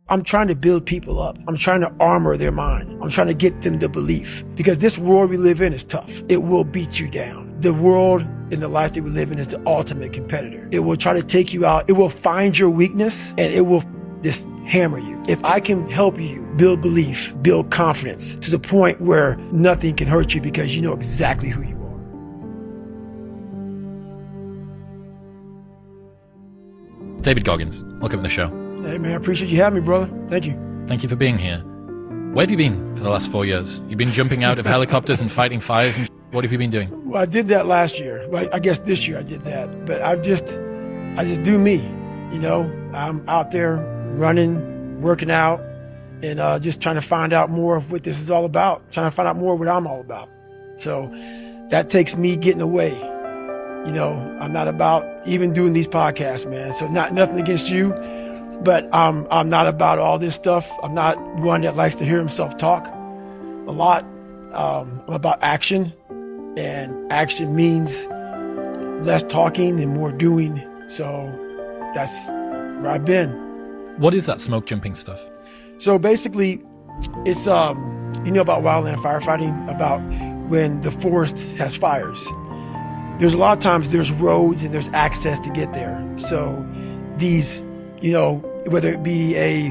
I'm trying to build people up. I'm trying to armor their mind. I'm trying to get them the belief, because this world we live in is tough. It will beat you down. The world and the life that we live in is the ultimate competitor. It will try to take you out. It will find your weakness and it will just hammer you. If I can help you build belief, build confidence to the point where nothing can hurt you because you know exactly who you are. David Goggins, welcome to the show. Hey man, I appreciate you having me, brother. Thank you. Thank you for being here. Where have you been for the last 4 years? You've been jumping out of helicopters and fighting fires, and what have you been doing? Well, I did that last year. Well, I guess this year I did that. But I just do me. You know, I'm out there running, working out, and just trying to find out more of what this is all about. Trying to find out more of what I'm all about. So that takes me getting away. You know, I'm not about even doing these podcasts, man. So nothing against you. But I'm not about all this stuff. I'm not one that likes to hear himself talk a lot. I'm about action, and action means less talking and more doing. So that's where I've been. What is that smoke jumping stuff? So basically, it's you know about wildland firefighting, about when the forest has fires. There's a lot of times there's roads and there's access to get there. So these, you know, whether it be a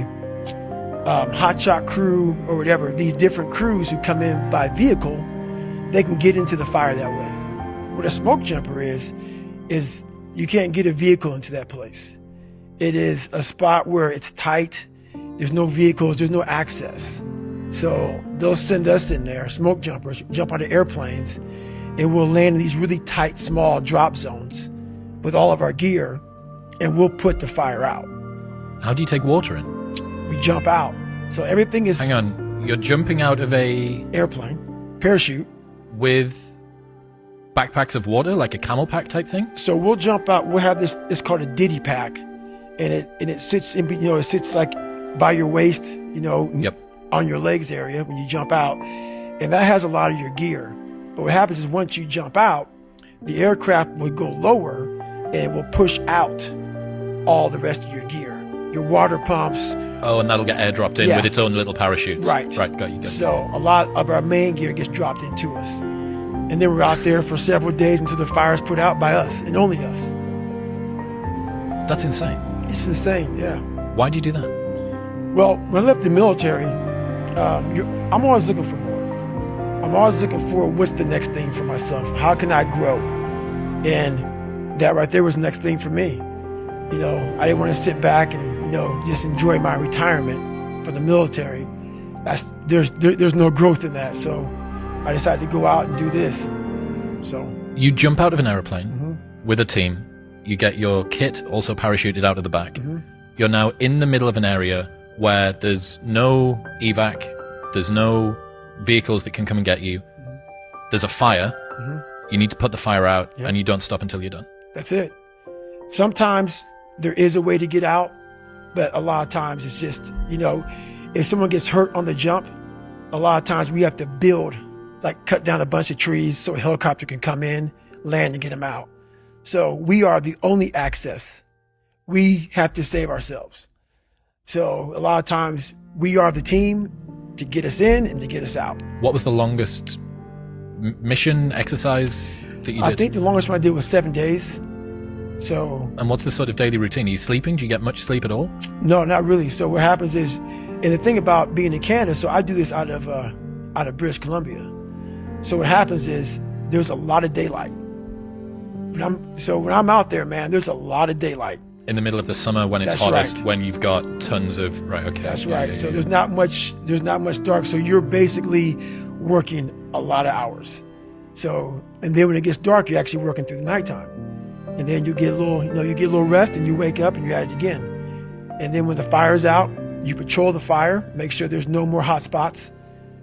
hotshot crew or whatever, these different crews who come in by vehicle, they can get into the fire that way. What a smoke jumper is you can't get a vehicle into that place. It is a spot where it's tight. There's no vehicles, there's no access. So they'll send us in there, smoke jumpers, jump out of airplanes, and we'll land in these really tight, small drop zones with all of our gear, and we'll put the fire out. How do you take water in? We jump out. So everything is... Hang on, you're jumping out of a... airplane, parachute. With backpacks of water, like a camel pack type thing? So we'll jump out, we'll have this, it's called a ditty pack, and it sits in, you know, it sits like by your waist, you know, yep, on your legs area when you jump out, and that has a lot of your gear. But what happens is once you jump out, the aircraft will go lower and it will push out all the rest of your gear, your water pumps. Oh, and that'll get airdropped in with its own little parachutes. Right. Right, got you. So a lot of our main gear gets dropped into us. And then we're out there for several days until the fire is put out by us and only us. That's insane. It's insane, yeah. Why do you do that? Well, when I left the military, I'm always looking for more. I'm always looking for what's the next thing for myself. How can I grow? And that right there was the next thing for me. You know, I didn't want to sit back and, you know, just enjoy my retirement for the military. There's no growth in that. So I decided to go out and do this. So you jump out of an airplane with a team. You get your kit also parachuted out of the back. You're now in the middle of an area where there's no evac, there's no vehicles that can come and get you. There's a fire. You need to put the fire out, and you don't stop until you're done. That's it. Sometimes there is a way to get out, but a lot of times it's just, you know, if someone gets hurt on the jump, a lot of times we have to build, like cut down a bunch of trees so a helicopter can come in, land, and get them out. So we are the only access. We have to save ourselves. So a lot of times we are the team to get us in and to get us out. What was the longest mission exercise that you did? I think the longest one I did was 7 days. So. And what's the sort of daily routine? Are you sleeping? Do you get much sleep at all? No, not really. So what happens is, and the thing about being in Canada, so I do this out of British Columbia. So what happens is there's a lot of daylight. When I'm out there, man, there's a lot of daylight. In the middle of the summer when it's hottest, when you've got tons of, okay. That's right. So there's not much dark. So you're basically working a lot of hours. So, and then when it gets dark, you're actually working through the nighttime. And then you get a little rest and you wake up and you're at it again. And then when the fire's out, you patrol the fire, make sure there's no more hot spots,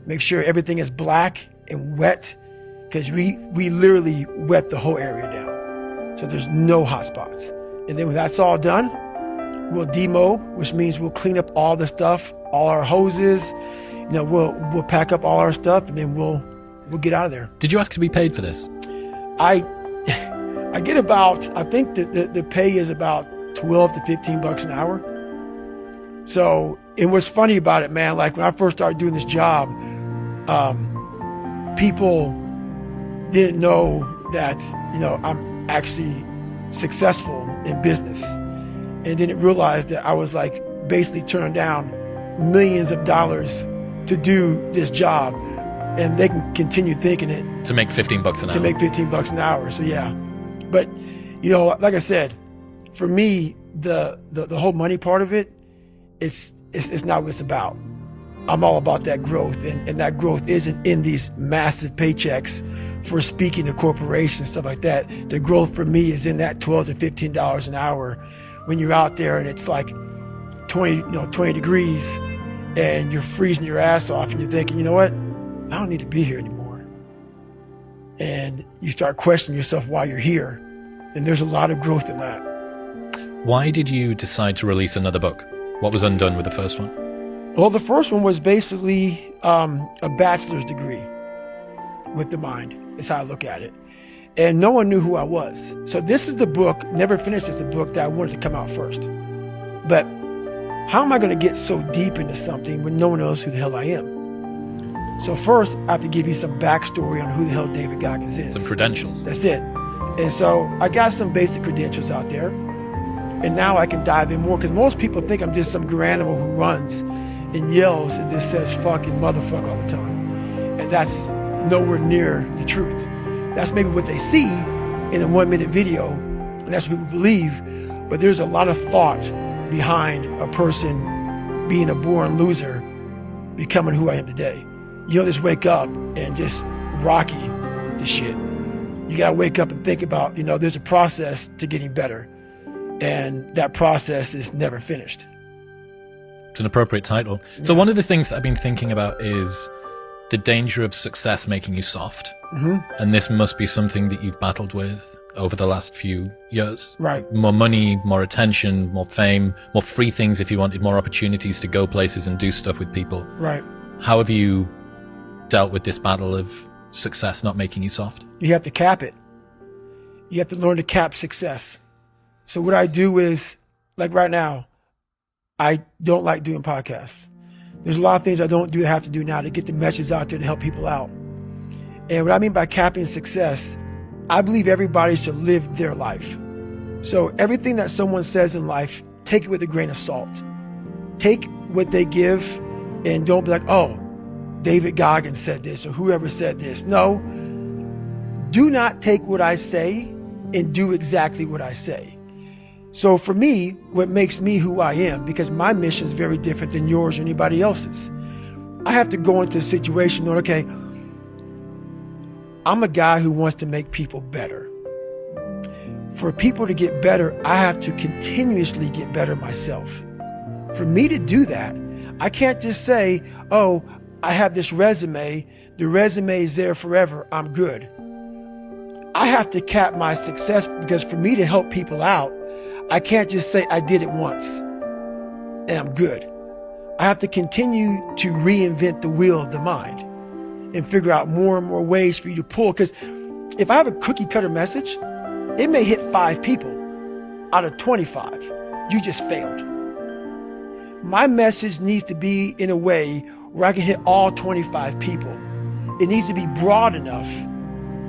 make sure everything is black and wet, because we literally wet the whole area down. So there's no hot spots. And then when that's all done, we'll demo, which means we'll clean up all the stuff, all our hoses, you know, we'll pack up all our stuff, and then we'll get out of there. Did you ask to be paid for this? I get about, I think the pay is about $12 to $15 an hour. So, and what's funny about it, man, like when I first started doing this job, people didn't know that, you know, I'm actually successful in business, and didn't realize that I was like basically turning down millions of dollars to do this job, and they can continue thinking it. To make $15 an hour. To make $15 an hour. So yeah. But, you know, like I said, for me, the whole money part of it, it's not what it's about. I'm all about that growth, and that growth isn't in these massive paychecks for speaking to corporations, stuff like that. The growth for me is in that $12 to $15 an hour when you're out there and it's like 20 degrees and you're freezing your ass off and you're thinking, you know what? I don't need to be here anymore. And you start questioning yourself why you're here. And there's a lot of growth in that. Why did you decide to release another book? What was undone with the first one? Well, the first one was basically a bachelor's degree with the mind, is how I look at it. And no one knew who I was. So this is the book, Never Finished, is the book that I wanted to come out first. But how am I going to get so deep into something when no one knows who the hell I am? So first, I have to give you some backstory on who the hell David Goggins is. Some credentials. That's it. And so I got some basic credentials out there. And now I can dive in more, because most people think I'm just some animal who runs and yells and just says fucking motherfucker all the time. And that's nowhere near the truth. That's maybe what they see in a 1-minute video, and that's what people believe. But there's a lot of thought behind a person being a born loser, becoming who I am today. You don't just wake up and just rocky the shit. You gotta wake up and think about, you know, there's a process to getting better. And that process is never finished. It's an appropriate title. Yeah. So one of the things that I've been thinking about is the danger of success making you soft. Mm-hmm. And this must be something that you've battled with over the last few years. Right. More money, more attention, more fame, more free things if you wanted, more opportunities to go places and do stuff with people. Right. How have you dealt with this battle of success not making you soft? You have to cap it. You have to learn to cap success. So what I do is, like right now, I don't like doing podcasts. There's a lot of things I don't do that I have to do now to get the message out there to help people out. And what I mean by capping success, I believe everybody should live their life. So everything that someone says in life, take it with a grain of salt. Take what they give and don't be like, oh, David Goggins said this or whoever said this. No, do not take what I say and do exactly what I say. So for me, what makes me who I am, because my mission is very different than yours or anybody else's. I have to go into a situation knowing, okay, I'm a guy who wants to make people better. For people to get better, I have to continuously get better myself. For me to do that, I can't just say, oh, I have this resume. The resume is there forever. I'm good. I have to cap my success, because for me to help people out, I can't just say I did it once and I'm good. I have to continue to reinvent the wheel of the mind and figure out more and more ways for you to pull. Because if I have a cookie cutter message, it may hit 5 people out of 25. You just failed. My message needs to be in a way where I can hit all 25 people. It needs to be broad enough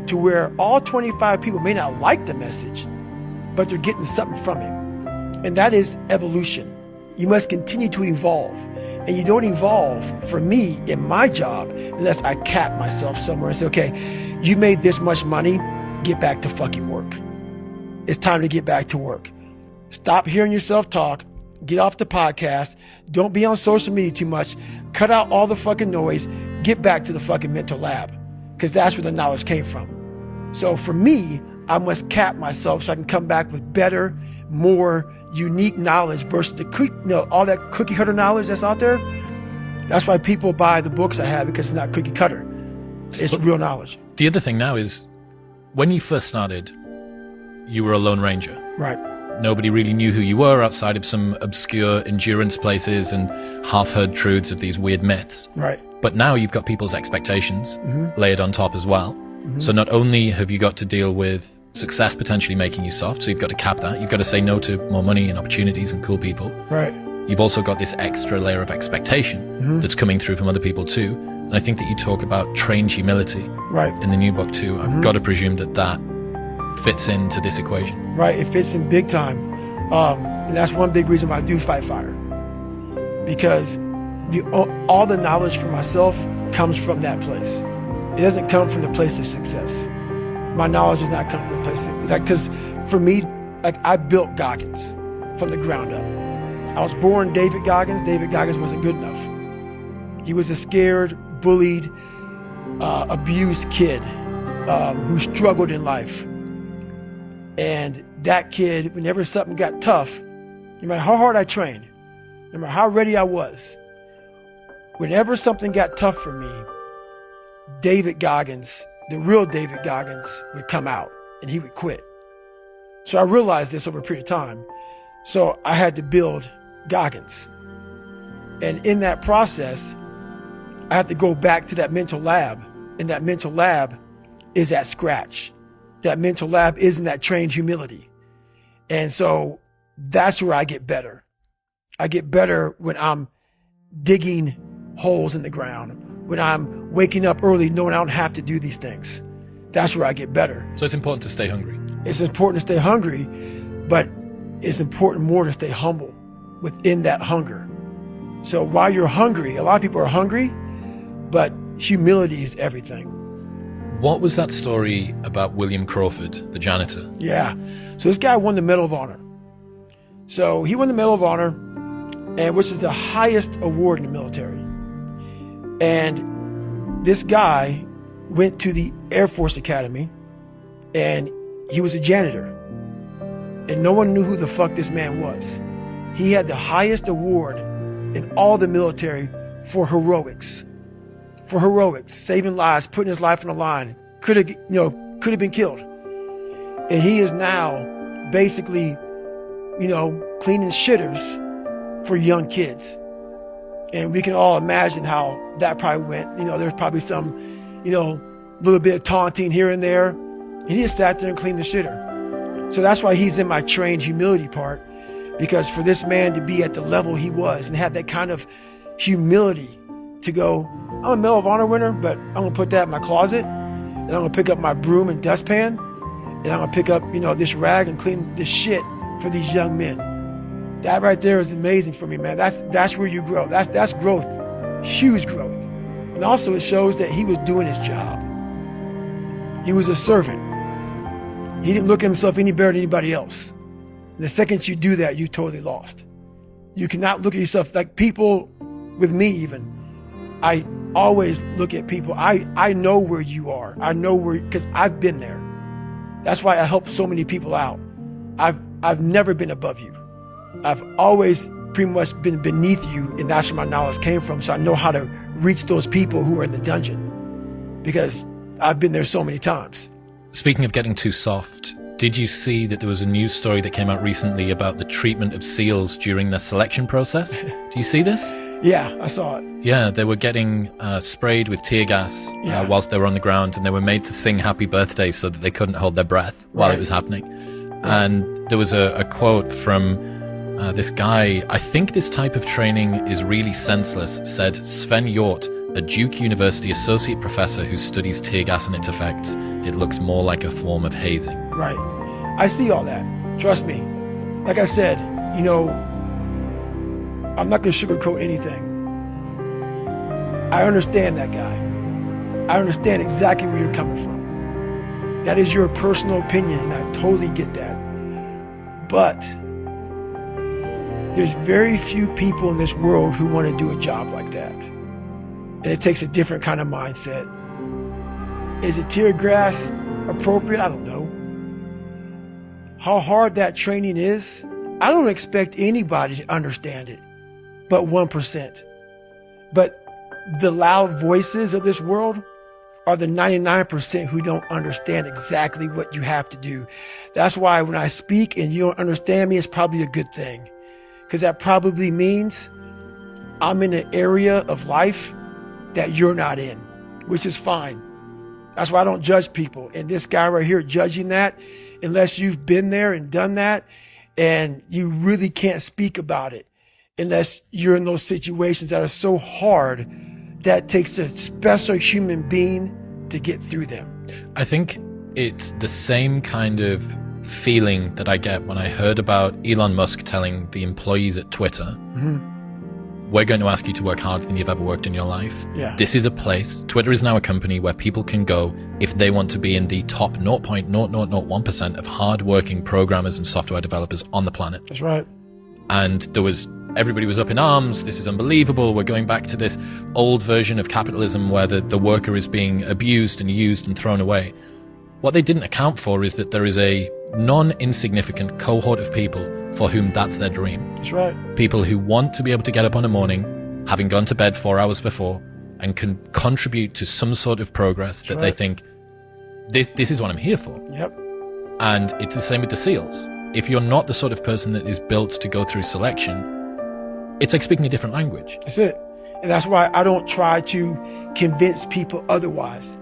to where all 25 people may not like the message, but they're getting something from it. And that is evolution. You must continue to evolve. And you don't evolve, for me, in my job, unless I cap myself somewhere and say, okay, you made this much money, get back to fucking work. It's time to get back to work. Stop hearing yourself talk. Get off the podcast. Don't be on social media too much. Cut out all the fucking noise. Get back to the fucking mental lab, because that's where the knowledge came from. So for me, I must cap myself so I can come back with better, more unique knowledge versus the all that cookie cutter knowledge that's out there. That's why people buy the books I have, because it's not cookie cutter. It's real knowledge. The other thing now is, when you first started, you were a lone ranger. Right. Nobody really knew who you were outside of some obscure endurance places and half-heard truths of these weird myths. Right. But now you've got people's expectations layered on top as well. So not only have you got to deal with success potentially making you soft, so you've got to cap that. You've got to say no to more money and opportunities and cool people. Right. you've also got this extra layer of expectation that's coming through from other people too. And I think that you talk about trained humility in the new book too. I've got to presume that that fits into this equation. Right, it fits in big time. And that's one big reason why I do fight fire. Because all the knowledge for myself comes from that place. It doesn't come from the place of success. My knowledge does not come from a place of, because for me, like, I built Goggins from the ground up. I was born David Goggins. David Goggins wasn't good enough. He was a scared, bullied, abused kid who struggled in life. And that kid, whenever something got tough, no matter how hard I trained, no matter how ready I was, whenever something got tough for me, David Goggins, the real David Goggins, would come out and he would quit. So I realized this over a period of time. So I had to build Goggins. And in that process, I had to go back to that mental lab. And that mental lab is at scratch. That mental lab is in that trained humility. And so that's where I get better. I get better when I'm digging holes in the ground, when I'm waking up early knowing I don't have to do these things. That's where I get better. So it's important to stay hungry. It's important to stay hungry, but it's important more to stay humble within that hunger. So while you're hungry, a lot of people are hungry, but humility is everything. What was that story about William Crawford, the janitor? Yeah. So this guy won the Medal of Honor. So he won the Medal of Honor, and which is the highest award in the military. And this guy went to the Air Force Academy, and he was a janitor. And no one knew who the fuck this man was. He had the highest award in all the military for heroics. For heroics, saving lives, putting his life on the line. Could have been killed. And he is now basically, cleaning shitters for young kids. And we can all imagine how that probably went. There's probably some, little bit of taunting here and there. And he just sat there and cleaned the shitter. So that's why he's in my trained humility part, because for this man to be at the level he was and have that kind of humility to go, I'm a Medal of Honor winner, but I'm gonna put that in my closet, and I'm gonna pick up my broom and dustpan, and I'm gonna pick up, this rag and clean this shit for these young men. That right there is amazing for me, man. That's where you grow. That's growth, huge growth. And also it shows that he was doing his job. He was a servant. He didn't look at himself any better than anybody else. And the second you do that, you totally lost. You cannot look at yourself like people with me even. I always look at people. I know where you are. I know where, because I've been there. That's why I help so many people out. I've never been above you. I've always pretty much been beneath you, and that's where my knowledge came from. So I know how to reach those people who are in the dungeon, because I've been there so many times. Speaking of getting too soft, did you see that there was a news story that came out recently about the treatment of SEALs during their selection process? Do you see this? Yeah, I saw it. Yeah, they were getting sprayed with tear gas whilst they were on the ground, and they were made to sing happy birthday so that they couldn't hold their breath while it was happening. And there was a quote from this guy. I think this type of training is really senseless, said Sven Hjort, a Duke University associate professor who studies tear gas and its effects. It looks more like a form of hazing. Right. I see all that. Trust me. Like I said, I'm not going to sugarcoat anything. I understand that guy. I understand exactly where you're coming from. That is your personal opinion, and I totally get that. But there's very few people in this world who want to do a job like that. And it takes a different kind of mindset. Is it tear gas appropriate? I don't know. How hard that training is, I don't expect anybody to understand it, but 1%. But the loud voices of this world are the 99% who don't understand exactly what you have to do. That's why when I speak and you don't understand me, it's probably a good thing. Because that probably means I'm in an area of life that you're not in, which is fine. That's why I don't judge people. And this guy right here judging that, unless you've been there and done that, and you really can't speak about it. unless you're in those situations that are so hard that it takes a special human being to get through them. I think it's the same kind of feeling that I get when I heard about Elon Musk telling the employees at Twitter, we're going to ask you to work harder than you've ever worked in your life. Yeah. This is a place, Twitter is now a company where people can go if they want to be in the top 0.0001% of hardworking programmers and software developers on the planet. That's right. And everybody was up in arms. This is unbelievable. We're going back to this old version of capitalism where the worker is being abused and used and thrown away. What they didn't account for is that there is a non-insignificant cohort of people for whom that's their dream. That's right. People who want to be able to get up on a morning, having gone to bed 4 hours before, and can contribute to some sort of progress that they think, this is what I'm here for. Yep. And it's the same with the SEALs. If you're not the sort of person that is built to go through selection, it's like speaking a different language. That's it. And that's why I don't try to convince people otherwise.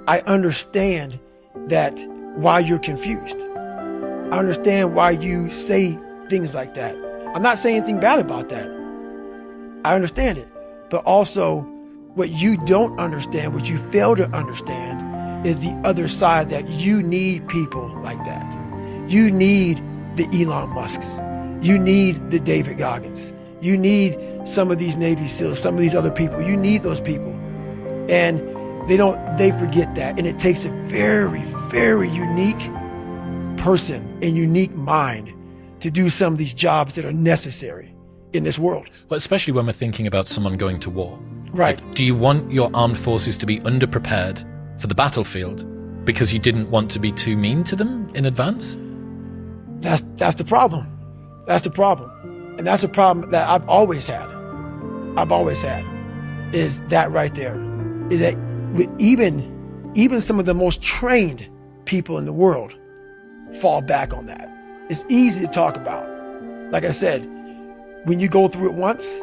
I understand that why you're confused. I understand why you say things like that. I'm not saying anything bad about that. I understand it. But also, what you don't understand, what you fail to understand, is the other side, that you need people like that. You need the Elon Musks. You need the David Goggins. You need some of these Navy SEALs, some of these other people. You need those people. And they forget that. And it takes a very, very unique person and unique mind to do some of these jobs that are necessary in this world. Well, especially when we're thinking about someone going to war. Right. Like, do you want your armed forces to be underprepared for the battlefield because you didn't want to be too mean to them in advance? That's the problem. That's the problem. And that's a problem that I've always had. Is that right there. Is that with even some of the most trained people in the world fall back on that. It's easy to talk about. Like I said, when you go through it once,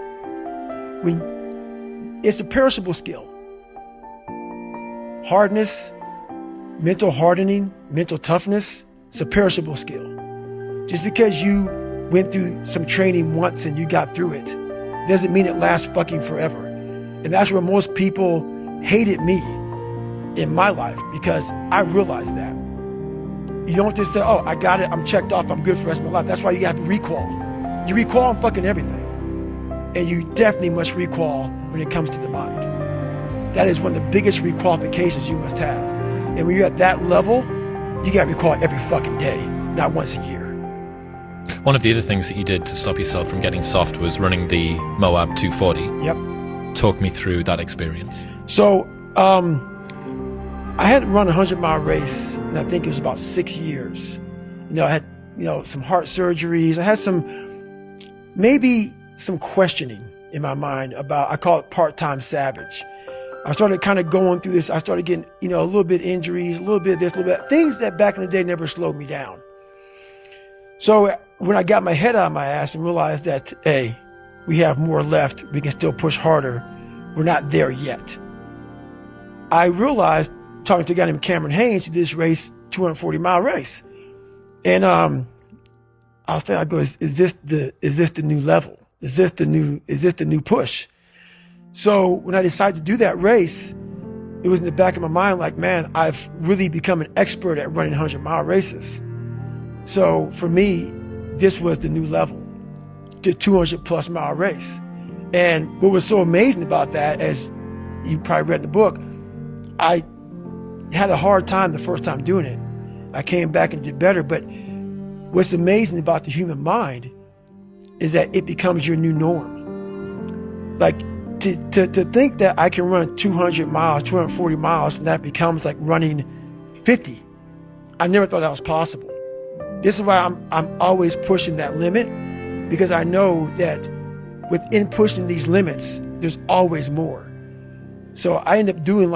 it's a perishable skill. Hardness, mental hardening, mental toughness, it's a perishable skill. Just because you went through some training once and you got through it doesn't mean it lasts fucking forever. And that's where most people hated me in my life, because I realized that. You don't just say, oh, I got it, I'm checked off, I'm good for the rest of my life. That's why you have to recall. You recall on fucking everything. And you definitely must recall when it comes to the mind. That is one of the biggest requalifications you must have. And when you're at that level, you got to recall every fucking day, not once a year. One of the other things that you did to stop yourself from getting soft was running the Moab 240. Yep. Talk me through that experience. So, I had run a 100-mile race, and I think it was about 6 years. I had, some heart surgeries. I had maybe some questioning in my mind about, I call it part-time savage. I started kind of going through this. I started getting, a little bit injuries, a little bit of this, a little bit, things that back in the day never slowed me down. So when I got my head out of my ass and realized that, hey, we have more left, we can still push harder, we're not there yet. I realized, talking to a guy named Cameron Haynes, who did this race, 240-mile race. And I go, is this the new level? Is this the new push? So when I decided to do that race, it was in the back of my mind like, man, I've really become an expert at running 100-mile races. So for me, this was the new level, the 200+ mile race. And what was so amazing about that, as you probably read in the book, I had a hard time the first time doing it. I came back and did better. But what's amazing about the human mind is that it becomes your new norm. Like to think that I can run 200 miles, 240 miles, and that becomes like running 50. I never thought that was possible. This is why I'm always pushing that limit, because I know that within pushing these limits, there's always more. So I end up doing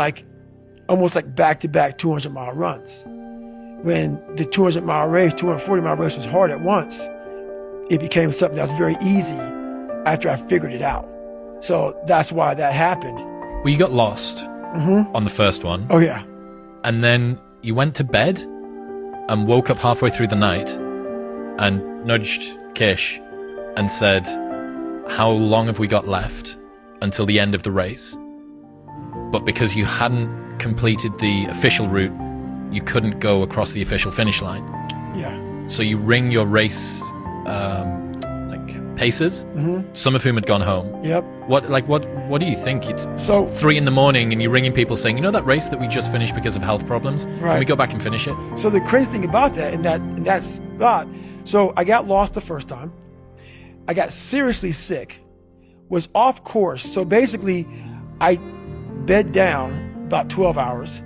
almost like back-to-back 200-mile runs. When the 200-mile race, 240-mile race was hard at once, it became something that was very easy after I figured it out. So that's why that happened. Well, you got lost on the first one. Oh, yeah. And then you went to bed and woke up halfway through the night and nudged Kish and said, how long have we got left until the end of the race? But because you hadn't completed the official route, you couldn't go across the official finish line. Yeah. So you ring your race pacers, some of whom had gone home. Yep. What do you think? It's so 3 a.m. and you're ringing people saying, you know that race that we just finished because of health problems? Right. Can we go back and finish it? So the crazy thing about that, in that spot, so I got lost the first time. I got seriously sick, was off course. So basically, I bed down about 12 hours.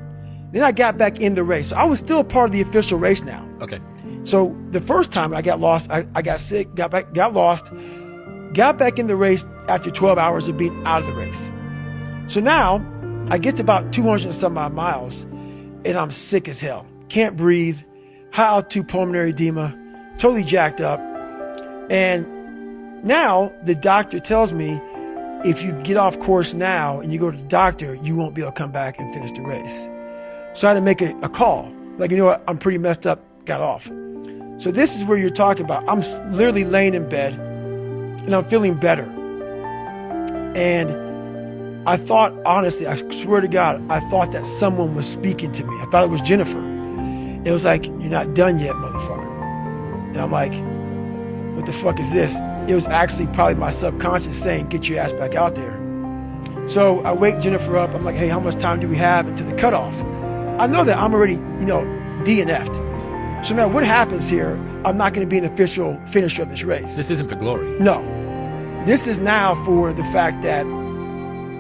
Then I got back in the race. So I was still part of the official race now. Okay. So the first time I got lost, I got sick, got lost, got back in the race after 12 hours of being out of the race. So now I get to about 200 and some odd miles and I'm sick as hell. Can't breathe, high altitude pulmonary edema, totally jacked up. And now the doctor tells me, if you get off course now and you go to the doctor, you won't be able to come back and finish the race. So I had to make a call. Like, you know what, I'm pretty messed up, got off. So this is where you're talking about. I'm literally laying in bed and I'm feeling better. And I thought, honestly, I swear to God, I thought that someone was speaking to me. I thought it was Jennifer. It was like, you're not done yet, motherfucker. And I'm like, what the fuck is this? It was actually probably my subconscious saying, get your ass back out there. So I wake Jennifer up. I'm like, hey, how much time do we have until the cutoff? I know that I'm already, DNF'd. So now what happens here, I'm not going to be an official finisher of this race. This isn't for glory. No. This is now for the fact that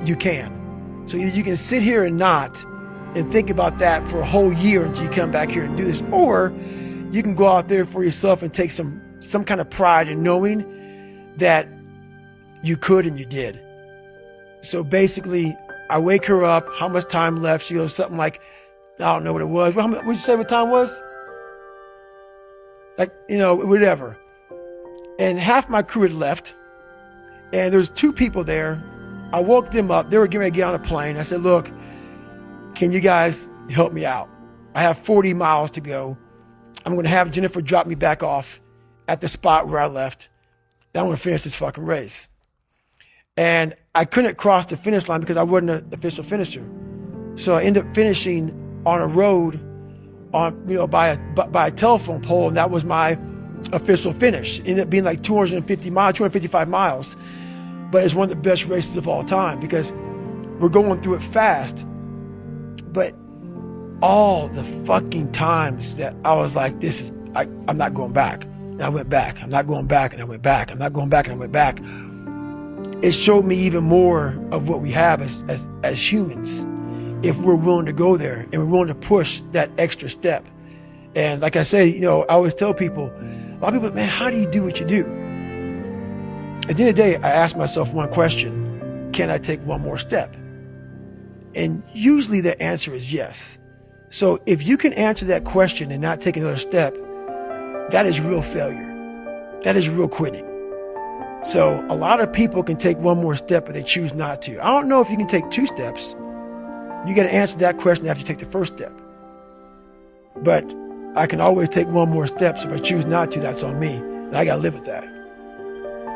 you can. So either you can sit here and not and think about that for a whole year until you come back here and do this, or you can go out there for yourself and take some kind of pride in knowing that you could and you did. So basically, I wake her up, how much time left? She goes something like, I don't know what it was. Would you say what time was? Like, whatever. And half my crew had left. And there was 2 people there. I woke them up. They were getting ready to get on a plane. I said, look, can you guys help me out? I have 40 miles to go. I'm going to have Jennifer drop me back off at the spot where I left. And I'm going to finish this fucking race. And I couldn't cross the finish line because I wasn't an official finisher. So I ended up finishing on a road by a telephone pole, and that was my official finish. It ended up being like 255 miles. But it's one of the best races of all time because we're going through it fast. But all the fucking times that I was like, I'm not going back. And I went back. I'm not going back. And I went back. I'm not going back. And I went back. It showed me even more of what we have as humans, if we're willing to go there and we're willing to push that extra step. And like I say, I always tell people, a lot of people, man, how do you do what you do? At the end of the day, I ask myself one question: can I take one more step? And usually the answer is yes. So if you can answer that question and not take another step, that is real failure. That is real quitting. So a lot of people can take one more step, but they choose not to. I don't know if you can take 2 steps. You got to answer that question after you take the first step. But I can always take one more step. So if I choose not to, that's on me. And I got to live with that.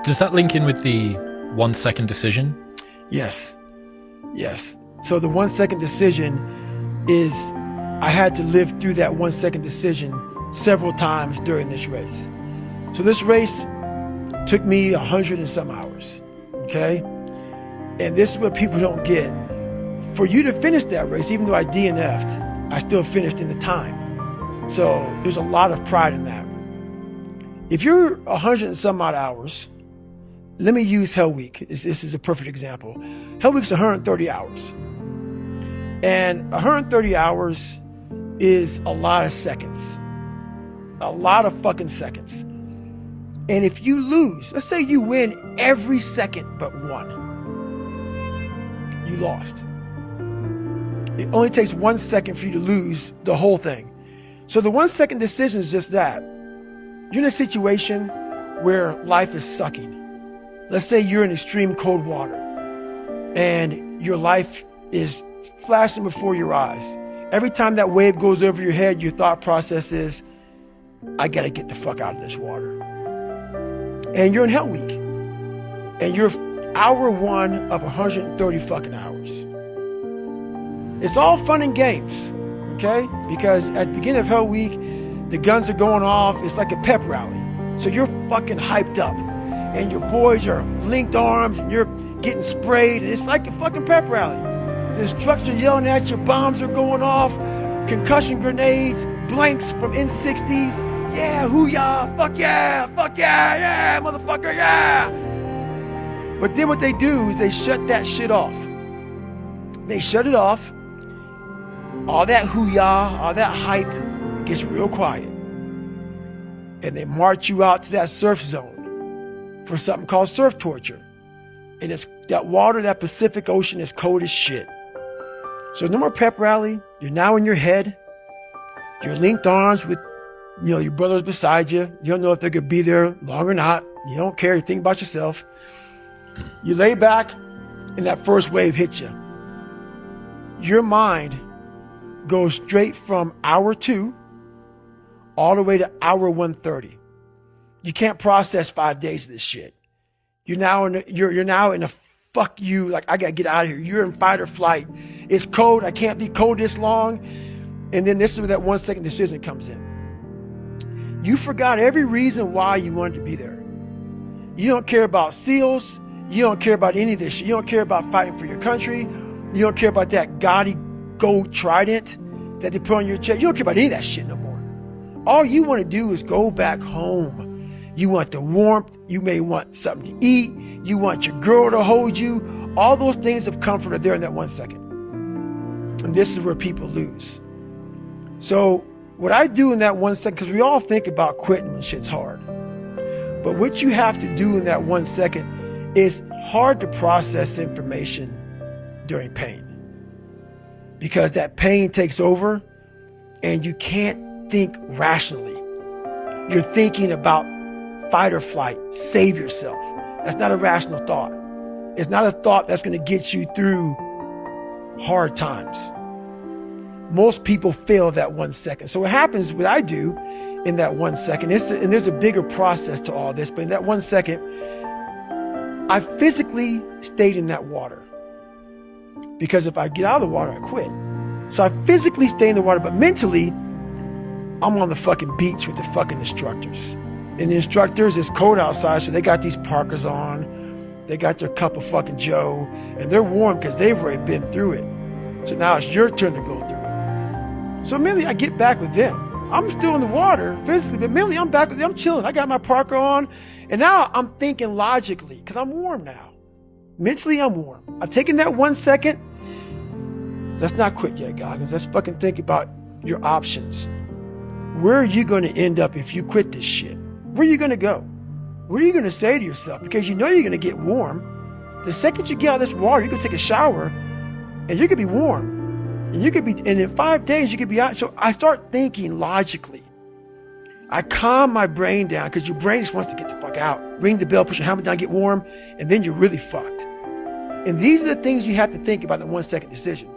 Does that link in with the 1 second decision? Yes. Yes. So the 1 second decision is, I had to live through that 1 second decision several times during this race. So this race took me 100 and some hours. Okay. And this is what people don't get. For you to finish that race, even though I DNF'd, I still finished in the time. So there's a lot of pride in that. If you're 100 and some odd hours, let me use Hell Week. This is a perfect example. Hell Week's 130 hours. And 130 hours is a lot of seconds. A lot of fucking seconds. And if you lose, let's say you win every second but one, you lost. It only takes 1 second for you to lose the whole thing. So the 1 second decision is just that. You're in a situation where life is sucking. Let's say you're in extreme cold water and your life is flashing before your eyes. Every time that wave goes over your head, your thought process is, I gotta get the fuck out of this water. And you're in Hell Week. and you're hour one of 130 fucking hours. It's all fun and games, okay? Because at the beginning of Hell Week, the guns are going off. It's like a pep rally. So you're fucking hyped up, and your boys are linked arms, and you're getting sprayed. It's like a fucking pep rally. The instructor yelling at you, bombs are going off, concussion grenades, blanks from N60s. Yeah, hoo-yah, fuck yeah, yeah, motherfucker, yeah. But then what they do is they shut that shit off. They shut it off. All that hoo-yah, all that hype gets real quiet. And they march you out to that surf zone for something called surf torture. And it's that water, that Pacific Ocean is cold as shit. So no more pep rally. You're now in your head. You're linked arms with, your brothers beside you. You don't know if they're going to be there long or not. You don't care. You think about yourself. You lay back and that first wave hits you. Your mind goes straight from hour 2 all the way to hour 130. You can't process 5 days of this shit. You're now in a fuck you, like I gotta get out of here. You're in fight or flight. It's cold. I can't be cold this long. And then this is where that 1 second decision comes in. You forgot every reason why you wanted to be there. You don't care about SEALs. You don't care about any of this shit. You don't care about fighting for your country. You don't care about that gaudy gold trident that they put on your chest. You don't care about any of that shit no more. All you want to do is go back home. You want the warmth. You may want something to eat. You want your girl to hold you. All those things of comfort are there in that 1 second. And this is where people lose. So what I do in that 1 second, because we all think about quitting when shit's hard. But what you have to do in that 1 second is hard to process information during pain. Because that pain takes over and you can't think rationally. You're thinking about fight or flight, save yourself. That's not a rational thought. It's not a thought that's going to get you through hard times. Most people fail that 1 second. So what happens, what I do in that 1 second, and there's a bigger process to all this, but in that 1 second, I physically stayed in that water. Because if I get out of the water, I quit. So I physically stay in the water, but mentally, I'm on the fucking beach with the fucking instructors. And the instructors, it's cold outside, so they got these parkas on. They got their cup of fucking Joe, and they're warm because they've already been through it. So now it's your turn to go through it. So mentally, I get back with them. I'm still in the water physically, but mentally, I'm back with them. I'm chilling. I got my parka on, and now I'm thinking logically because I'm warm now. Mentally, I'm warm. I've taken that 1 second. Let's not quit yet, Goggins. Let's fucking think about your options. Where are you going to end up if you quit this shit? Where are you going to go? What are you going to say to yourself? Because you know you're going to get warm. The second you get out of this water, you're going to take a shower and you're going to be warm. And in 5 days, you could be out. So I start thinking logically. I calm my brain down because your brain just wants to get the fuck out. Ring the bell, push your helmet down, get warm, and then you're really fucked. And these are the things you have to think about in the 1 second decision.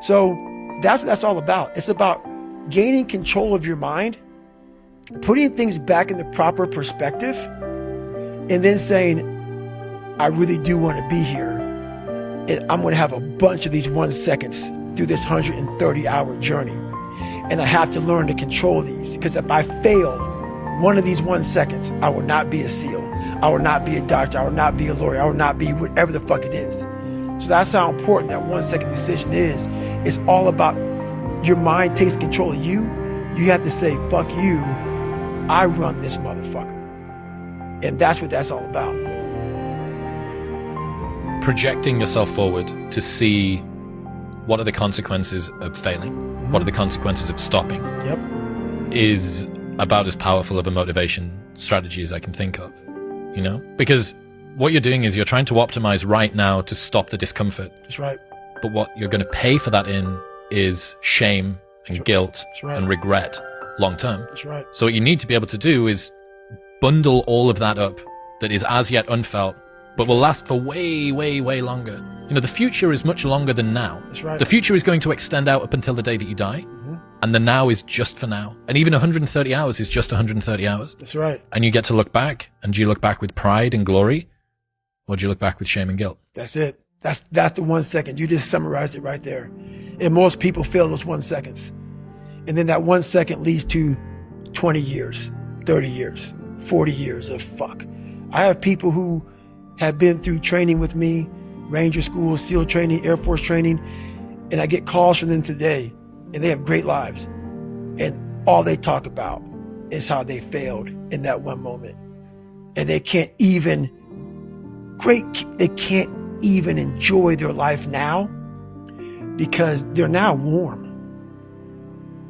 So that's what that's all about. It's about gaining control of your mind, putting things back in the proper perspective, and then saying, I really do want to be here. And I'm going to have a bunch of these 1 seconds through this 130-hour journey. And I have to learn to control these, because if I fail one of these 1 seconds, I will not be a SEAL. I will not be a doctor. I will not be a lawyer. I will not be whatever the fuck it is. So that's how important that 1 second decision is. It's all about your mind takes control of you. You have to say, fuck you. I run this motherfucker. And that's what that's all about. Projecting yourself forward to see what are the consequences of failing, what are the consequences of stopping, is about as powerful of a motivation strategy as I can think of, Because what you're doing is you're trying to optimize right now to stop the discomfort. That's right. But what you're going to pay for that in is shame and guilt and regret long term. That's right. So what you need to be able to do is bundle all of that up that is as yet unfelt, but will last for way, way, way longer. The future is much longer than now. That's right. The future is going to extend out up until the day that you die. And the now is just for now. And even 130 hours is just 130 hours. That's right. And you get to look back, and you look back with pride and glory. or do you look back with shame and guilt? That's it. That's the 1 second. You just summarized it right there. And most people fail those 1 seconds. And then that 1 second leads to 20 years, 30 years, 40 years of fuck. I have people who have been through training with me, Ranger School, SEAL training, Air Force training, and I get calls from them today, and they have great lives. And all they talk about is how they failed in that one moment. And they can't even enjoy their life now because they're now warm.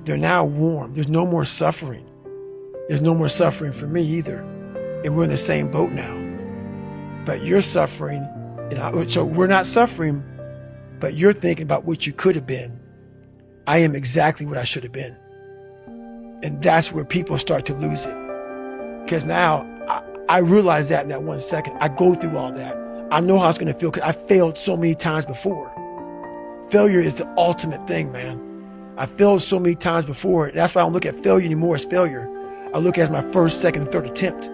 They're now warm. There's no more suffering. There's no more suffering for me either. And we're in the same boat now. But you're suffering, so we're not suffering, but you're thinking about what you could have been. I am exactly what I should have been. And that's where people start to lose it. Because now I realize that in that 1 second. I go through all that. I know how it's going to feel because I failed so many times before. Failure is the ultimate thing, man. I failed so many times before. That's why I don't look at failure anymore as failure. I look at it as my first, second, third attempt.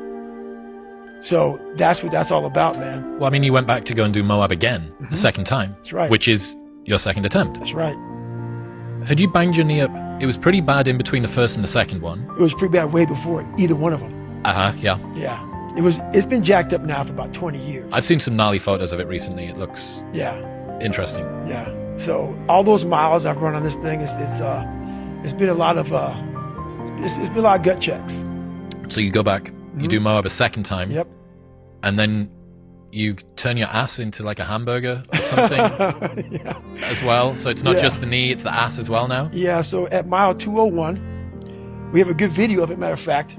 So that's what that's all about, man. Well, I mean, you went back to go and do Moab again, the second time. That's right. Which is your second attempt. That's right. Had you banged your knee up? It was pretty bad in between the first and the second one. It was pretty bad way before either one of them. Yeah. Yeah. It's been jacked up now for about 20 years. I've seen some gnarly photos of it recently. It looks interesting. Yeah. So all those miles I've run on this thing, it's been a lot of it's been a lot of gut checks. So you go back, you do Moab a second time. Yep. And then you turn your ass into like a hamburger or something as well. So it's not just the knee, it's the ass as well now. Yeah. So at mile 201, we have a good video of it. Matter of fact,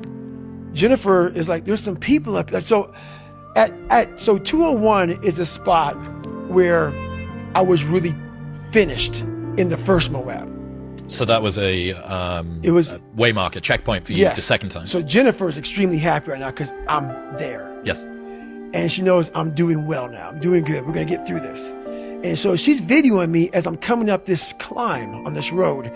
Jennifer is like, there's some people up there. So so 201 is a spot where I was really finished in the first Moab. So that was it was a way marker, checkpoint for you the second time. So Jennifer is extremely happy right now because I'm there. Yes. And she knows I'm doing well now. I'm doing good. We're going to get through this. And so she's videoing me as I'm coming up this climb on this road.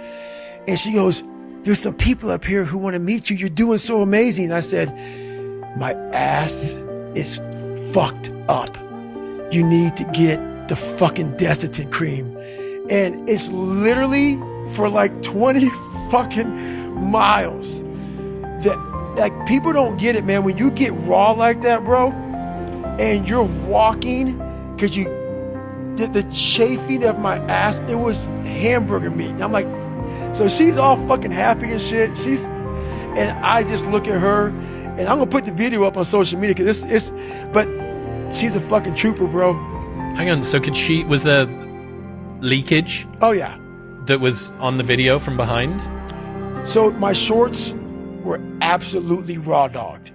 And she goes, there's some people up here who want to meet you. You're doing so amazing. And I said, my ass is fucked up. You need to get the fucking Desitin cream. And it's literally for like 20 fucking miles that like people don't get it, man. When you get raw like that, bro, and you're walking, because you did the chafing of my ass, it was hamburger meat. And I'm like, so she's all fucking happy and shit. And I just look at her, and I'm gonna put the video up on social media because but she's a fucking trooper, bro. Hang on, so was there leakage? Oh yeah. That was on the video from behind? So my shorts were absolutely raw dogged.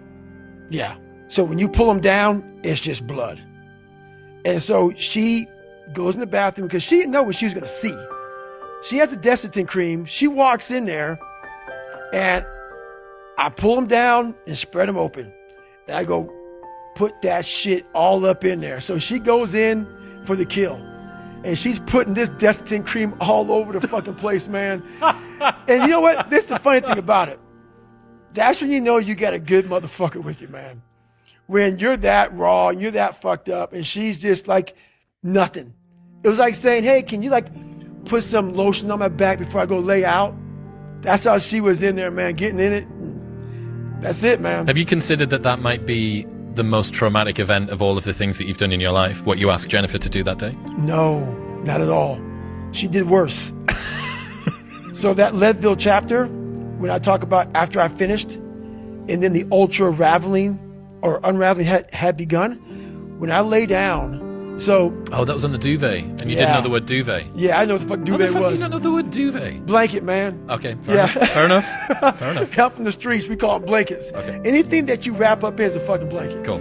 Yeah. So when you pull them down, it's just blood. And so she goes in the bathroom because she didn't know what she was going to see. She has the Desitin cream. She walks in there and I pull them down and spread them open. And I go, put that shit all up in there. So she goes in for the kill. And she's putting this Desitin cream all over the fucking place, man. And you know what? This is the funny thing about it. That's when you know you got a good motherfucker with you, man. When you're that raw and you're that fucked up and she's just like nothing. It was like saying, hey, can you like put some lotion on my back before I go lay out? That's how she was in there, man, getting in it. That's it, man. Have you considered that might be the most traumatic event of all of the things that you've done in your life, what you asked Jennifer to do that day? No, not at all. She did worse. So that Leadville chapter, when I talk about after I finished, and then the ultra unraveling had begun, when I lay down, oh, that was on the duvet, and you didn't know the word duvet. Yeah, I know what the fuck duvet was. How the fuck do you not know the word duvet? Blanket, man. Okay, fair enough. Fair enough. Out from the streets, we call them blankets. Okay. Anything that you wrap up in is a fucking blanket. Cool.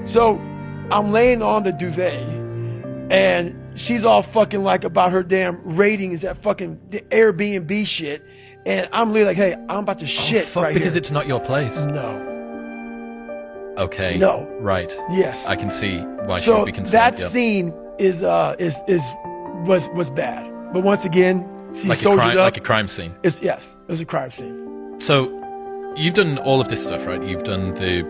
So I'm laying on the duvet, and she's all fucking like about her damn ratings at fucking the Airbnb shit, and I'm literally like, hey, I'm about to shit right because here. It's not your place. No. Okay. No. Right. Yes. I can see why she would be concerned. So that scene was bad. But once again, she soldiered up. Like a crime scene. It was a crime scene. So you've done all of this stuff, right? You've done the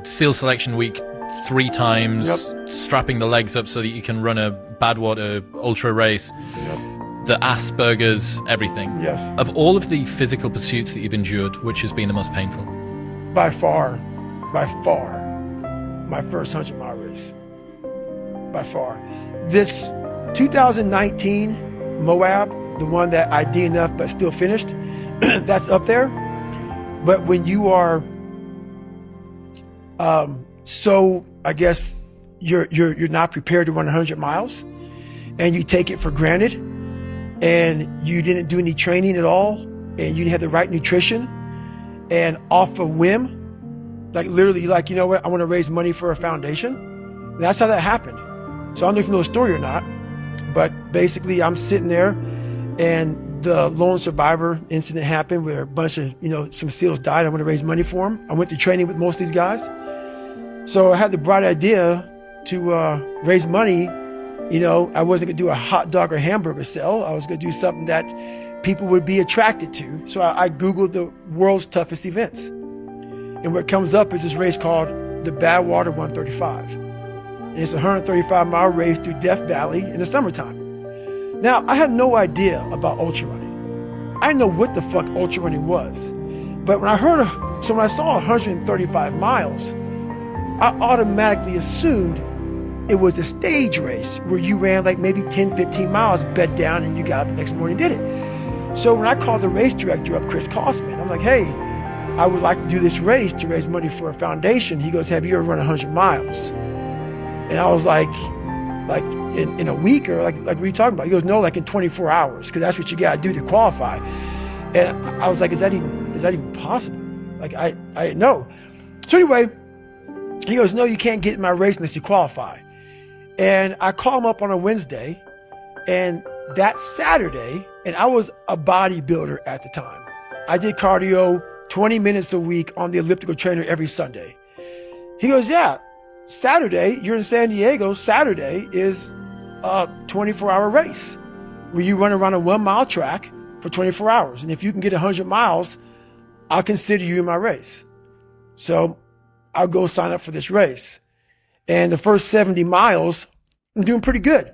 SEAL Selection Week 3 times, Yep. strapping the legs up so that you can run a Badwater ultra race, Yep. the Asperger's, everything. Yes. Of all of the physical pursuits that you've endured, which has been the most painful? By far, my first 100-mile race. By far. This 2019 Moab, the one that I DNF'd but still finished, that's up there. But when you are so, I guess you're not prepared to run 100 miles, and you take it for granted, and you didn't do any training at all, and you didn't have the right nutrition, and off a whim, like literally, like, you know what, I want to raise money for a foundation. And that's how that happened. So I don't know if you know the story or not, but basically I'm sitting there, and the lone survivor incident happened where a bunch of, some SEALs died. I want to raise money for them. I went to training with most of these guys. So I had the bright idea to raise money. I wasn't going to do a hot dog or hamburger sell. I was going to do something that people would be attracted to. So I Googled the world's toughest events. And what comes up is this race called the Badwater 135. And it's a 135-mile race through Death Valley in the summertime. Now, I had no idea about ultra running. I didn't know what the fuck ultra running was. But when I saw 135 miles, I automatically assumed it was a stage race where you ran like maybe 10, 15 miles, bed down, and you got up the next morning and did it. So when I called the race director up, Chris Kosman, I'm like, hey, I would like to do this race to raise money for a foundation. He goes, have you ever run 100 miles? And I was like in a week, or like what are you talking about? He goes, no, like in 24 hours, because that's what you got to do to qualify. And I was like, is that even possible? Like, I didn't know. So anyway, he goes, no, you can't get in my race unless you qualify. And I call him up on a Wednesday, and that Saturday, and I was a bodybuilder at the time. I did cardio 20 minutes a week on the elliptical trainer every Sunday. He goes, yeah, Saturday, you're in San Diego. Saturday is a 24-hour race where you run around a 1-mile track for 24 hours. And if you can get 100 miles, I'll consider you in my race. So I'll go sign up for this race. And the first 70 miles, I'm doing pretty good.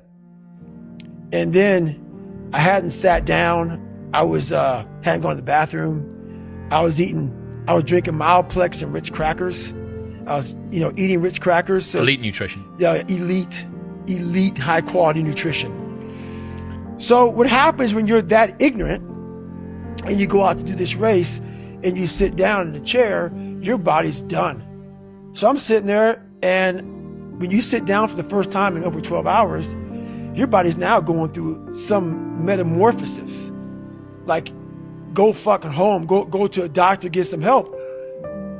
And then I hadn't sat down. I hadn't gone to the bathroom. I was drinking Mildplex and Ritz crackers. I was, eating Ritz crackers. So, elite nutrition. Yeah, elite, high quality nutrition. So what happens when you're that ignorant and you go out to do this race and you sit down in the chair, your body's done. So I'm sitting there, and when you sit down for the first time in over 12 hours, your body's now going through some metamorphosis. Like, go fucking home, go to a doctor, get some help.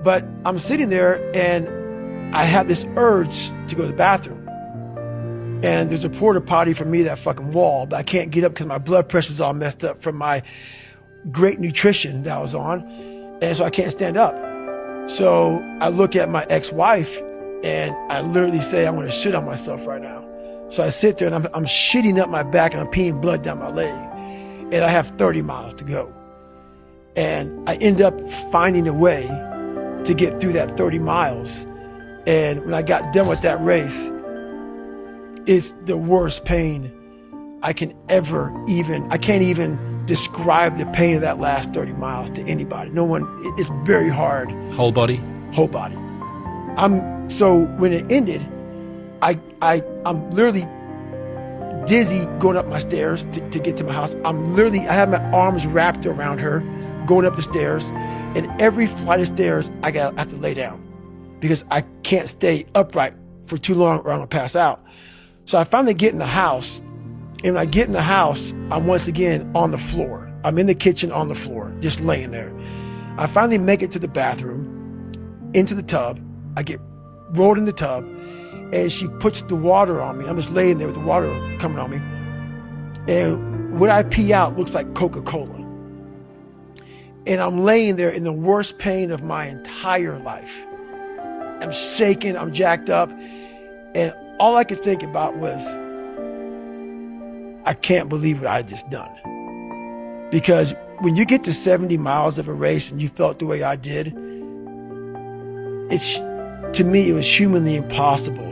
But I'm sitting there, and I have this urge to go to the bathroom. And there's a porta potty for me, that fucking wall, but I can't get up because my blood pressure's all messed up from my great nutrition that I was on. And so I can't stand up. So I look at my ex-wife, and I literally say, I want to shit on myself right now. So I sit there, and I'm shitting up my back, and I'm peeing blood down my leg. And I have 30 miles to go. And I end up finding a way to get through that 30 miles. And when I got done with that race, it's the worst pain I can't even describe the pain of that last 30 miles to anybody. No one, it's very hard. Whole body? Whole body. So when it ended, I'm literally dizzy going up my stairs to get to my house. I have my arms wrapped around her going up the stairs, and every flight of stairs I have to lay down because I can't stay upright for too long or I'm gonna pass out. So I finally get in the house, and when I get in the house, I'm once again on the floor. I'm in the kitchen on the floor, just laying there. I finally make it to the bathroom, into the tub. I get rolled in the tub, and she puts the water on me. I'm just laying there with the water coming on me. And what I pee out looks like Coca-Cola. And I'm laying there in the worst pain of my entire life. I'm shaking, I'm jacked up. And all I could think about was, I can't believe what I just done. Because when you get to 70 miles of a race and you felt the way I did, to me, it was humanly impossible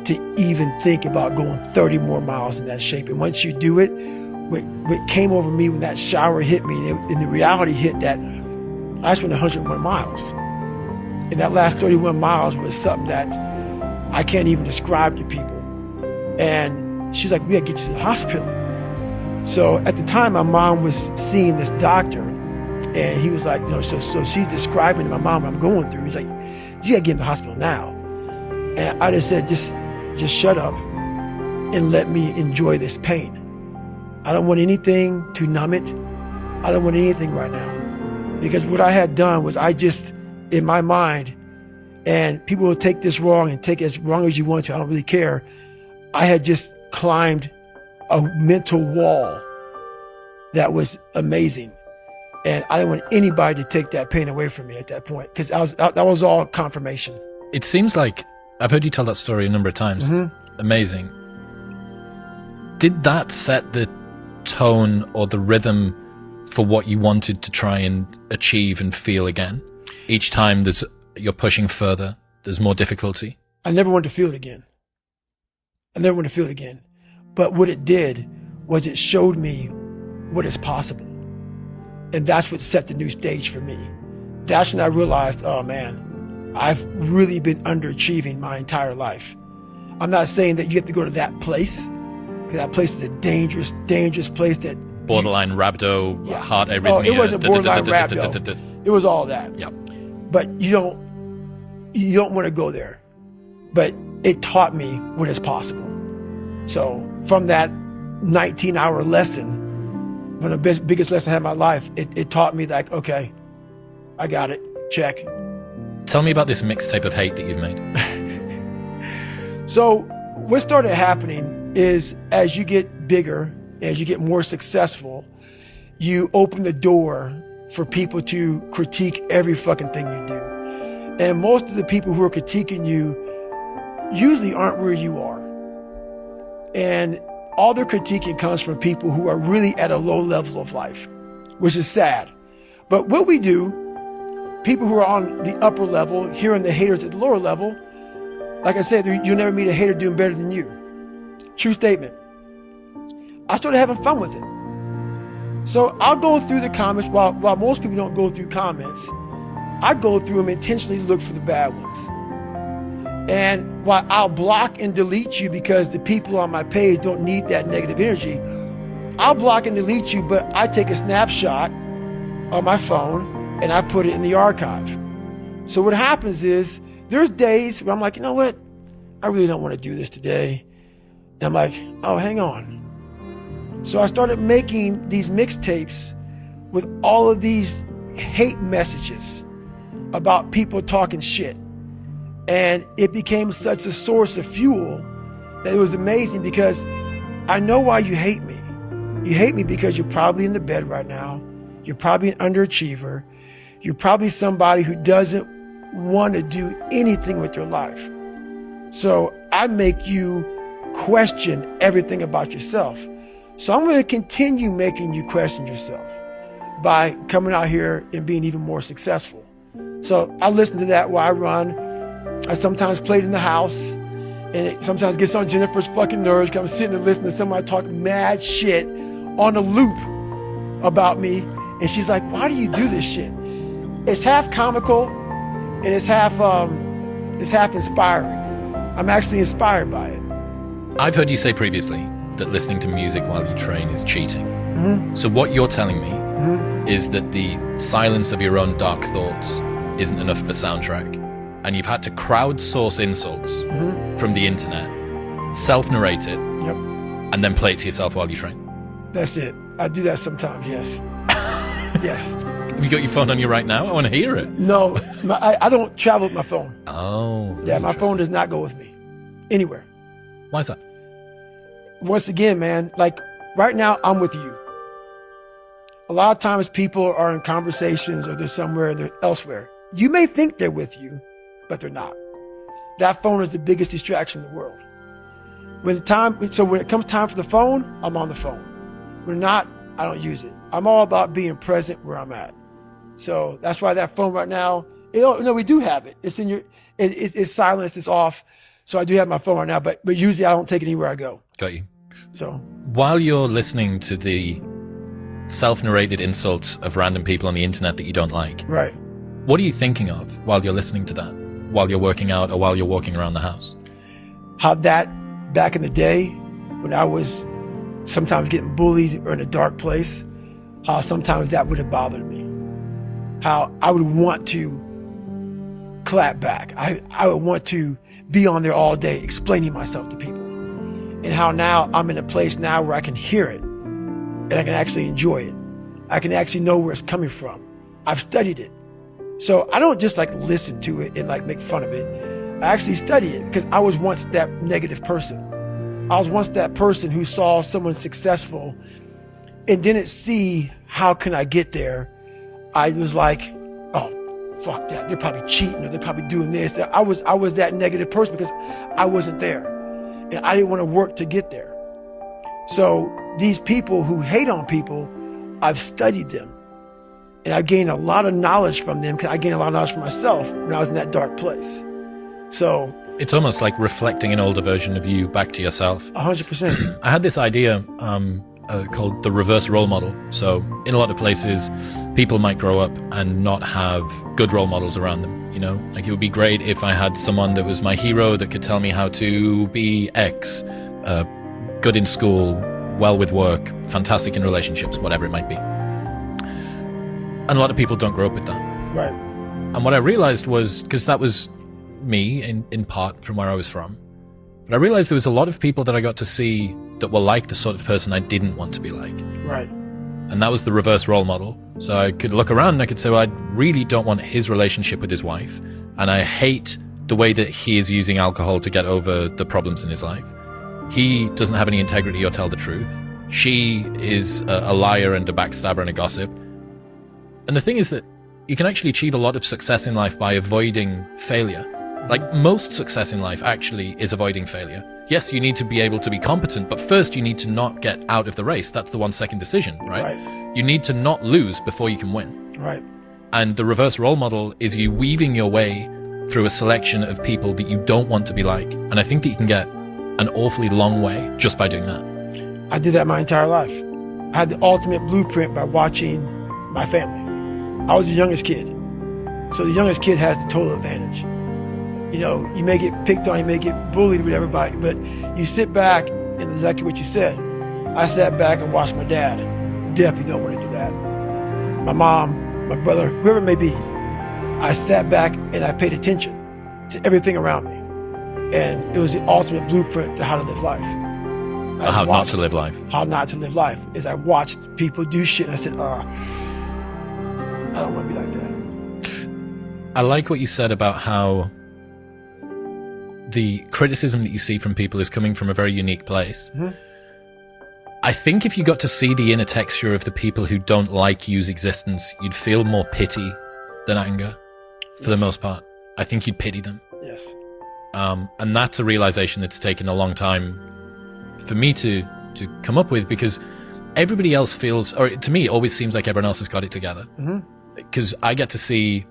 to even think about going 30 more miles in that shape. And once you do it, what came over me when that shower hit me, and the reality hit that I just went 101 miles. And that last 31 miles was something that I can't even describe to people. And she's like, we gotta get you to the hospital. So at the time, my mom was seeing this doctor, and he was like, so she's describing to my mom what I'm going through. He's like, you gotta get in the hospital now. And I just said, just shut up and let me enjoy this pain. I don't want anything to numb it. I don't want anything right now. Because what I had done was I just, in my mind, and people will take this wrong and take it as wrong as you want to, I don't really care. I had just climbed a mental wall that was amazing. And I didn't want anybody to take that pain away from me at that point, because that was all confirmation. It seems like, I've heard you tell that story a number of times. Amazing. Did that set the tone or the rhythm for what you wanted to try and achieve and feel again? Each time you're pushing further, there's more difficulty? I never wanted to feel it again. But what it did was it showed me what is possible. And that's what set the new stage for me. That's when I realized, oh man, I've really been underachieving my entire life. I'm not saying that you have to go to that place, because that place is a dangerous, dangerous place that... Borderline rhabdo, heart arrhythmia. Oh, it wasn't borderline rhabdo. It was all that. Yep. But you don't want to go there. But it taught me what is possible. So from that 19-hour lesson, one of the biggest lessons I had in my life, it taught me like, okay, I got it, check. Tell me about this mixtape of hate that you've made. So what started happening is, as you get bigger, as you get more successful, you open the door for people to critique every fucking thing you do. And most of the people who are critiquing you usually aren't where you are. And all their critiquing comes from people who are really at a low level of life, which is sad. But what we do, people who are on the upper level, hearing the haters at the lower level, like I said, you'll never meet a hater doing better than you. True statement. I started having fun with it. So I'll go through the comments, while most people don't go through comments, I go through them intentionally, look for the bad ones. And while I'll block and delete you because the people on my page don't need that negative energy, I'll block and delete you, but I take a snapshot on my phone and I put it in the archive. So what happens is, there's days where I'm like, you know what? I really don't want to do this today. And I'm like, oh, hang on. So I started making these mixtapes with all of these hate messages about people talking shit. And it became such a source of fuel that it was amazing, because I know why you hate me. You hate me because you're probably in the bed right now. You're probably an underachiever. You're probably somebody who doesn't want to do anything with your life. So I make you question everything about yourself. So I'm going to continue making you question yourself by coming out here and being even more successful. So I listen to that while I run. I sometimes play it in the house, and it sometimes gets on Jennifer's fucking nerves because I'm sitting and listening to somebody talk mad shit on a loop about me. And she's like, why do you do this shit? It's half comical and it's half inspiring. I'm actually inspired by it. I've heard you say previously that listening to music while you train is cheating. Mm-hmm. So what you're telling me is that the silence of your own dark thoughts isn't enough of a soundtrack, and you've had to crowdsource insults from the internet, self-narrate it, and then play it to yourself while you train. That's it. I do that sometimes, yes. Yes. Have you got your phone on you right now? I want to hear it. No, I don't travel with my phone. Oh. Yeah, my phone does not go with me anywhere. Why is that? Once again, man, like right now, I'm with you. A lot of times people are in conversations or they're somewhere, they're elsewhere. You may think they're with you, but they're not. That phone is the biggest distraction in the world. When it comes time for the phone, I'm on the phone. When not, I don't use it. I'm all about being present where I'm at. So that's why that phone right now, we do have it. It's in It's silenced, it's off. So I do have my phone right now, but usually I don't take it anywhere I go. Got you. So while you're listening to the self-narrated insults of random people on the internet that you don't like, right, what are you thinking of while you're listening to that? While you're working out or while you're walking around the house? How that back in the day when I was sometimes getting bullied or in a dark place, how sometimes that would have bothered me. How I would want to clap back. I would want to be on there all day explaining myself to people. And how now I'm in a place now where I can hear it and I can actually enjoy it. I can actually know where it's coming from. I've studied it. So I don't just like listen to it and like make fun of it. I actually study it because I was once that negative person. I was once that person who saw someone successful and didn't see how can I get there. I was like, oh, fuck that. They're probably cheating or they're probably doing this. I was that negative person because I wasn't there and I didn't want to work to get there. So these people who hate on people, I've studied them. And I gained a lot of knowledge from them because I gained a lot of knowledge for myself when I was in that dark place. So it's almost like reflecting an older version of you back to yourself. 100%. I had this idea called the reverse role model. So in a lot of places, people might grow up and not have good role models around them. You know, like it would be great if I had someone that was my hero that could tell me how to be X, good in school, well with work, fantastic in relationships, whatever it might be. And a lot of people don't grow up with that. Right. And what I realized was, because that was me in part from where I was from, but I realized there was a lot of people that I got to see that were like the sort of person I didn't want to be like. Right. And that was the reverse role model. So I could look around and I could say, well, I really don't want his relationship with his wife. And I hate the way that he is using alcohol to get over the problems in his life. He doesn't have any integrity or tell the truth. She is a liar and a backstabber and a gossip. And the thing is that you can actually achieve a lot of success in life by avoiding failure. Like most success in life actually is avoiding failure. Yes, you need to be able to be competent, but first you need to not get out of the race. That's the 1 second decision, right? You need to not lose before you can win. Right. And the reverse role model is you weaving your way through a selection of people that you don't want to be like. And I think that you can get an awfully long way just by doing that. I did that my entire life. I had the ultimate blueprint by watching my family. I was the youngest kid. So the youngest kid has the total advantage. You know, you may get picked on, you may get bullied with everybody, but you sit back and exactly what you said. I sat back and watched my dad. Definitely don't want to do that. My mom, my brother, whoever it may be. I sat back and I paid attention to everything around me. And it was the ultimate blueprint to how to live life. How not to live life. How not to live life. Is I watched people do shit and I said, I don't want to be like that. I like what you said about how the criticism that you see from people is coming from a very unique place. Mm-hmm. I think if you got to see the inner texture of the people who don't like you's existence, you'd feel more pity than anger for the most part. I think you'd pity them. Yes. And that's a realization that's taken a long time for me to come up with, because everybody else feels, or to me, it always seems like everyone else has got it together. Because I get to see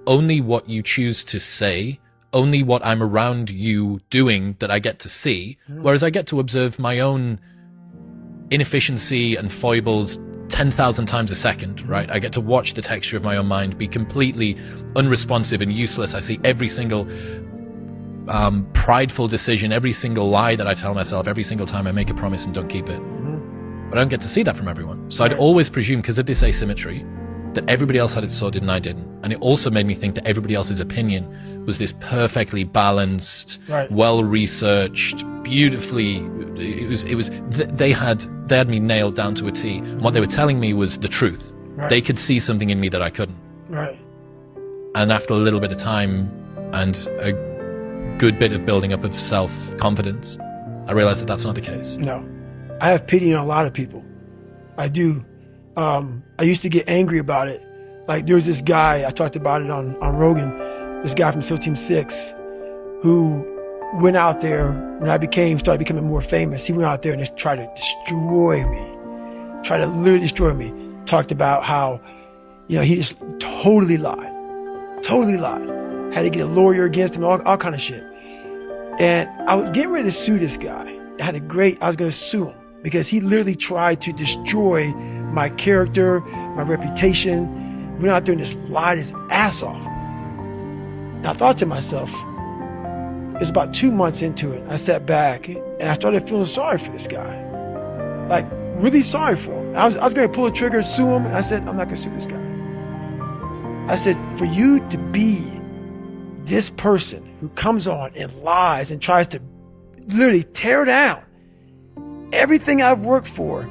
only what you choose to say, only what I'm around you doing that I get to see, whereas I get to observe my own inefficiency and foibles 10,000 times a second, right? I get to watch the texture of my own mind be completely unresponsive and useless. I see every single prideful decision, every single lie that I tell myself, every single time I make a promise and don't keep it. But I don't get to see that from everyone. So I'd always presume, because of this asymmetry, that everybody else had it sorted and I didn't. And it also made me think that everybody else's opinion was this perfectly balanced, well-researched, beautifully, they had me nailed down to a T. And what they were telling me was the truth. They could see something in me that I couldn't. And after a little bit of time and a good bit of building up of self-confidence, I realized that that's not the case. No. I have pity on a lot of people. I do. I used to get angry about it. Like there was this guy, I talked about it on Rogan, this guy from SEAL Team 6 who went out there when I started becoming more famous. He went out there and just tried to destroy me, tried to literally destroy me. Talked about how, you know, he just totally lied. Had to get a lawyer against him, all kind of shit. And I was getting ready to sue this guy. I was going to sue him because he literally tried to destroy my character, my reputation. We went out there and just lied his ass off. And I thought to myself, it was about 2 months into it. I sat back and I started feeling sorry for this guy. Like, really sorry for him. I was going to pull the trigger, sue him. And I said, I'm not going to sue this guy. I said, for you to be this person who comes on and lies and tries to literally tear down everything I've worked for,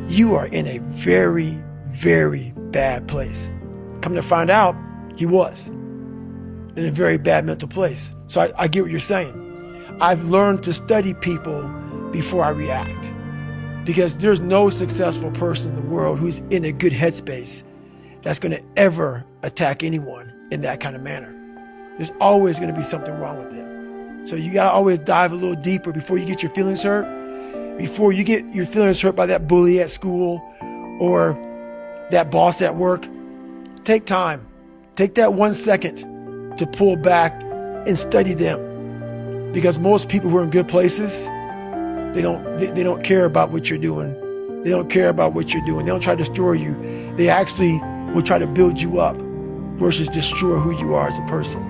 you are in a very, very bad place. Come to find out, he was in a very bad mental place. So I get what you're saying. I've learned to study people before I react, because there's no successful person in the world who's in a good headspace that's going to ever attack anyone in that kind of manner. There's always going to be something wrong with them. So you got to always dive a little deeper before you get your feelings hurt, before you get your feelings hurt by that bully at school or that boss at work. Take time. Take that 1 second to pull back and study them. Because most people who are in good places, they don't care about what you're doing. They don't care about what you're doing. They don't try to destroy you. They actually will try to build you up versus destroy who you are as a person.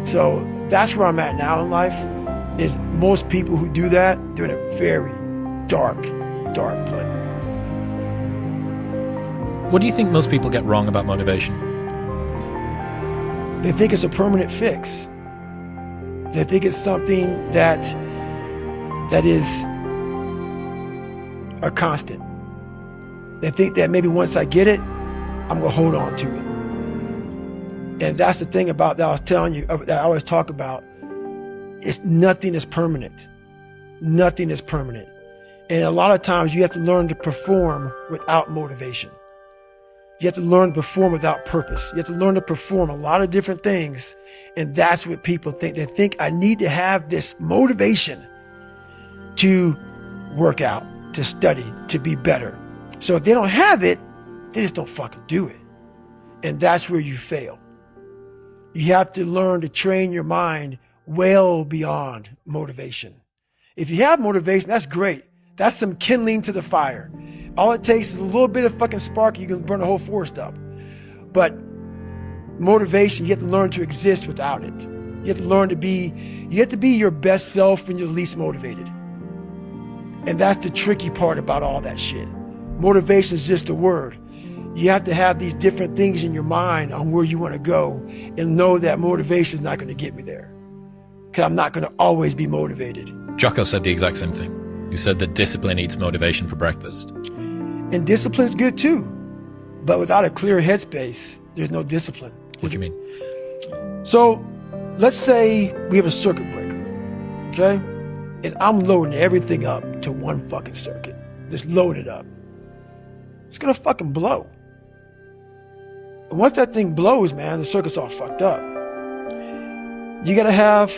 So that's where I'm at now in life, is most people who do that, they're in a very dark, dark place. What do you think most people get wrong about motivation? They think it's a permanent fix. They think it's something that is a constant. They think that maybe once I get it, I'm gonna hold on to it. And that's the thing about that I was telling you, that I always talk about. Nothing is permanent. Nothing is permanent. And a lot of times you have to learn to perform without motivation. You have to learn to perform without purpose. You have to learn to perform a lot of different things. And that's what people think. They think I need to have this motivation to work out, to study, to be better. So if they don't have it, they just don't fucking do it. And that's where you fail. You have to learn to train your mind well beyond motivation. If you have motivation, that's great. That's some kindling to the fire. All it takes is a little bit of fucking spark, you can burn the whole forest up. But motivation, you have to learn to exist without it. You have to be your best self when you're least motivated. And that's the tricky part about all that shit. Motivation is just a word. You have to have these different things in your mind on where you want to go and know that motivation is not going to get me there. Because I'm not going to always be motivated. Jocko said the exact same thing. You said that discipline eats motivation for breakfast. And discipline is good too. But without a clear headspace, there's no discipline. What do you mean? So let's say we have a circuit breaker, okay? And I'm loading everything up to one fucking circuit. Just load it up. It's going to fucking blow. And once that thing blows, man, the circuit's all fucked up. You got to have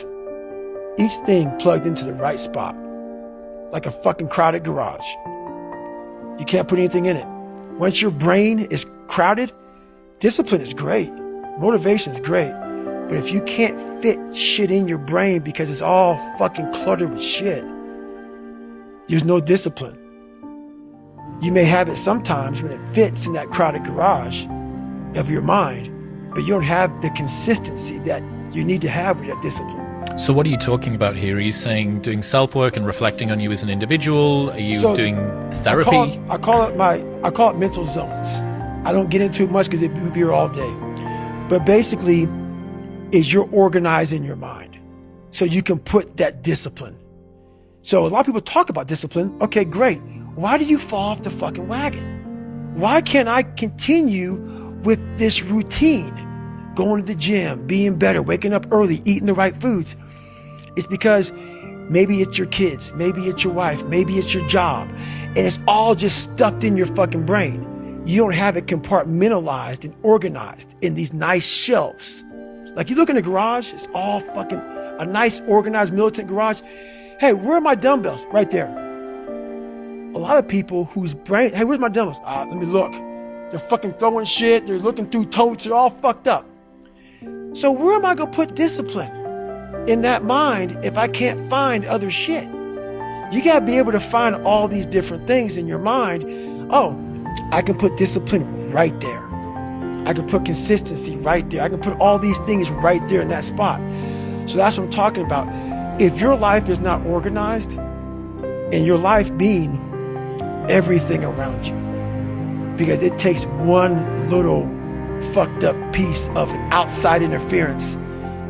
each thing plugged into the right spot, like a fucking crowded garage. You can't put anything in it. Once your brain is crowded, discipline is great. Motivation is great. But if you can't fit shit in your brain because it's all fucking cluttered with shit, there's no discipline. You may have it sometimes when it fits in that crowded garage of your mind, but you don't have the consistency that you need to have with that discipline. So what are you talking about here? Are you saying doing self-work and reflecting on you as an individual? Are you doing therapy? I call it mental zones. I don't get into it much because it would be here all day. But basically, is you're organizing your mind so you can put that discipline. So a lot of people talk about discipline. Okay, great. Why do you fall off the fucking wagon? Why can't I continue with this routine? Going to the gym, being better, waking up early, eating the right foods. It's because maybe it's your kids, maybe it's your wife, maybe it's your job, and it's all just stuffed in your fucking brain. You don't have it compartmentalized and organized in these nice shelves. Like you look in the garage, it's all fucking a nice organized militant garage. Hey, where are my dumbbells? Right there. A lot of people whose brain, hey, where's my dumbbells? Let me look. They're fucking throwing shit. They're looking through totes. They're all fucked up. So where am I going to put discipline in that mind if I can't find other shit? You got to be able to find all these different things in your mind. Oh, I can put discipline right there. I can put consistency right there. I can put all these things right there in that spot. So that's what I'm talking about. If your life is not organized, and your life being everything around you, because it takes one little fucked up piece of outside interference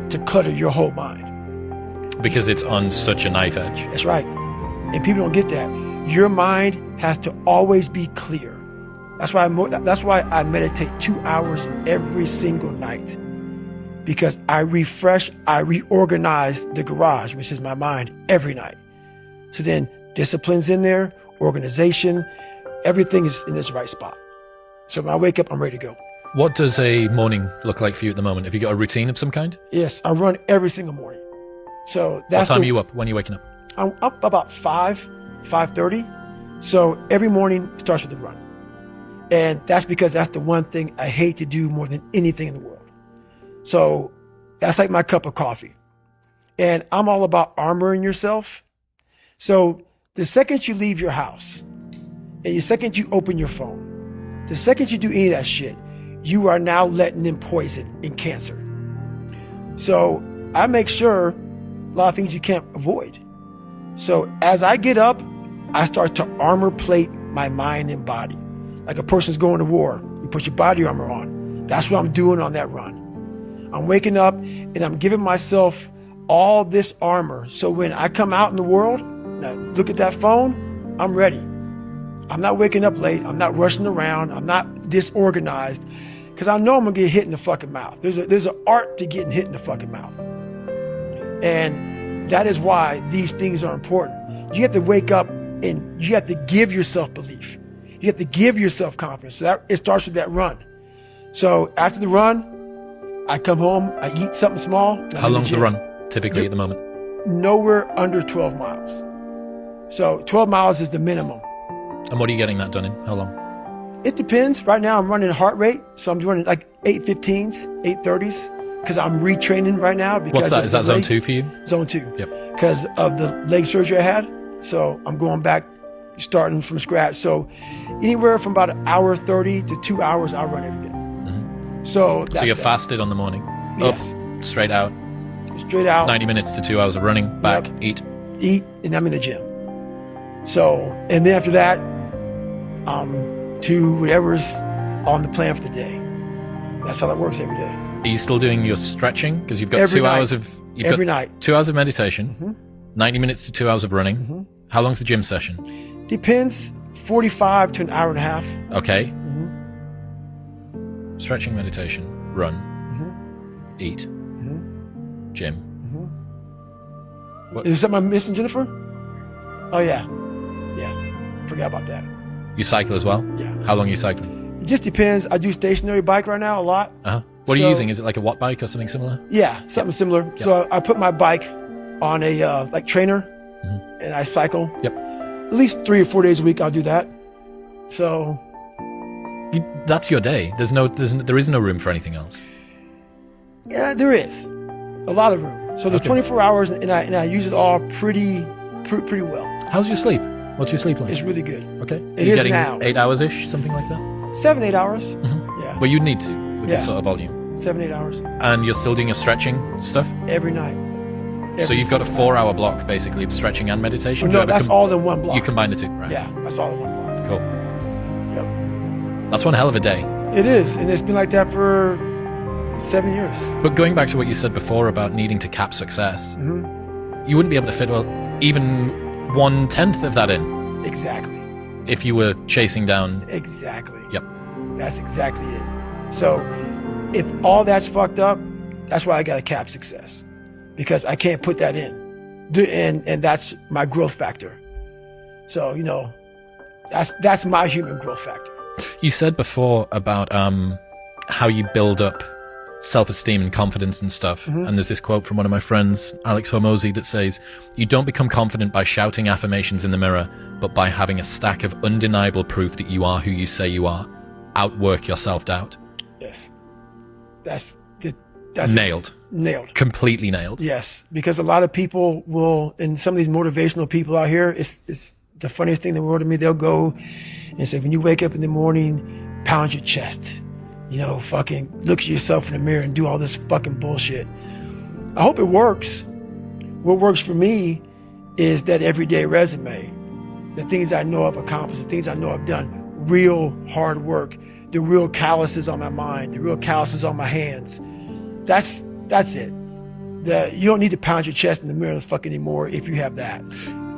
to clutter your whole mind. Because it's on such a knife edge. That's right. And people don't get that. Your mind has to always be clear. That's why I meditate 2 hours every single night, because I refresh, I reorganize the garage, which is my mind, every night. So then discipline's in there, organization, everything is in its right spot. So when I wake up, I'm ready to go. What does a morning look like for you at the moment? Have you got a routine of some kind? Yes, I run every single morning. So that's what time are you up? When are you waking up? I'm up about 5:30. So every morning starts with the run. And that's because that's the one thing I hate to do more than anything in the world. So that's like my cup of coffee. And I'm all about armoring yourself. So the second you leave your house, and the second you open your phone, the second you do any of that shit, you are now letting in poison and cancer. So I make sure a lot of things you can't avoid. So as I get up, I start to armor plate my mind and body. Like a person's going to war, you put your body armor on. That's what I'm doing on that run. I'm waking up and I'm giving myself all this armor. So when I come out in the world, and I look at that phone, I'm ready. I'm not waking up late. I'm not rushing around. I'm not disorganized, because I know I'm gonna get hit in the fucking mouth. There's an art to getting hit in the fucking mouth. And that is why these things are important. You have to wake up and you have to give yourself belief. You have to give yourself confidence. So it starts with that run. So after the run, I come home, I eat something small. How long's the run typically at the moment? Nowhere under 12 miles. So 12 miles is the minimum. And what are you getting that done in? How long? It depends. Right now I'm running heart rate. So I'm doing like 8:15s, 8:30s, because I'm retraining right now. Because what's that? Is that zone 2 for you? Zone 2. Yep. Because of the leg surgery I had. So I'm going back, starting from scratch. So anywhere from about 1:30 to 2 hours, I run every day. Mm-hmm. So you're fasted on the morning? Yes. Up, straight out? Straight out. 90 minutes to 2 hours of running, back, yep. Eat, and I'm in the gym. So, and then after that, to whatever's on the plan for the day. That's how that works every day. Are you still doing your stretching? Because you've got every 2 night. hours of... Every night. 2 hours of meditation, mm-hmm. 90 minutes to 2 hours of running. Mm-hmm. How long's the gym session? Depends, 45 to an hour and a half. Okay. Mm-hmm. Stretching, meditation, run, mm-hmm. eat, mm-hmm. gym. Mm-hmm. What? Is there something I'm missing, Jennifer? Oh, yeah. Yeah. Forgot about that. You cycle as well? Yeah. How long are you cycling? It just depends. I do stationary bike right now a lot. Uh-huh. What are you using? Is it like a watt bike or something similar? Yeah, something similar. Yep. So I put my bike on a trainer, mm-hmm. and I cycle. Yep. At least 3 or 4 days a week I'll do that. So that's your day. There is no room for anything else. Yeah, there is a lot of room. So there's 24 hours, and I use it all pretty well. How's your sleep? What's your sleep like? It's really good. Okay. It is getting now. 8 hours-ish, something like that? 7-8 hours. Mm-hmm. Yeah. Well, you'd need to with this sort of volume. 7-8 hours. And you're still doing your stretching stuff? Every night. So you've got a 4-hour block, basically, of stretching and meditation? No, that's all in one block. You combine the two, right? Yeah, that's all in one block. Cool. Yep. That's one hell of a day. It is, and it's been like that for 7 years. But going back to what you said before about needing to cap success, mm-hmm. you wouldn't be able to fit even 1/10 of that in. Exactly. If you were chasing down... Exactly. Yep. That's exactly it. So if all that's fucked up, that's why I got to cap success, because I can't put that in. And that's my growth factor. So, that's my human growth factor. You said before about how you build up self-esteem and confidence and stuff. Mm-hmm. And there's this quote from one of my friends, Alex Hormozy, that says, "You don't become confident by shouting affirmations in the mirror, but by having a stack of undeniable proof that you are who you say you are. Outwork your self-doubt." Yes. That's nailed. Nailed. Completely nailed. Yes, because a lot of people will, and some of these motivational people out here, it's the funniest thing in the world to me. They'll go and say, when you wake up in the morning, pound your chest, fucking look at yourself in the mirror and do all this fucking bullshit. I hope it works. What works for me is that everyday resume, the things I know I've accomplished, the things I know I've done, real hard work, the real calluses on my mind, the real calluses on my hands. That's it. You don't need to pound your chest in the mirror anymore if you have that.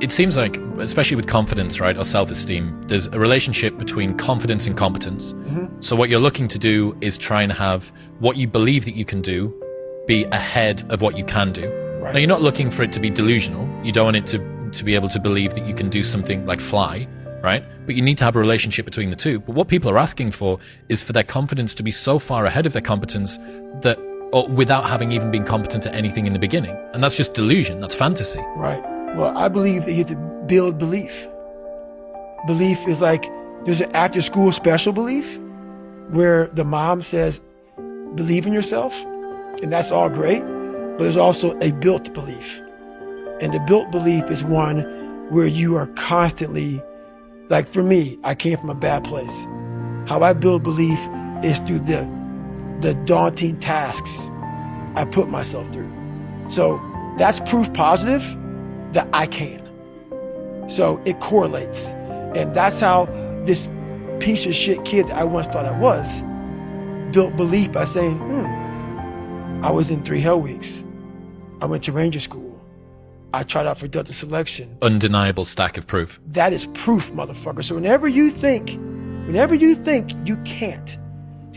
It seems like, especially with confidence, right, or self-esteem, there's a relationship between confidence and competence. Mm-hmm. So what you're looking to do is try and have what you believe that you can do be ahead of what you can do. Right. Now, you're not looking for it to be delusional. You don't want it to be able to believe that you can do something like fly, right? But you need to have a relationship between the two. But what people are asking for is for their confidence to be so far ahead of their competence that, or without having even been competent at anything in the beginning. And that's just delusion. That's fantasy. Right. Well, I believe that you have to build belief. Belief is like, there's an after school special belief where the mom says, believe in yourself. And that's all great. But there's also a built belief. And the built belief is one where you are constantly, like for me, I came from a bad place. How I build belief is through the daunting tasks I put myself through. So that's proof positive that I can. So it correlates. And that's how this piece of shit kid that I once thought I was built belief by saying, I was in 3 Hell Weeks. I went to Ranger School. I tried out for Delta Selection. Undeniable stack of proof. That is proof, motherfucker. So whenever you think you can't,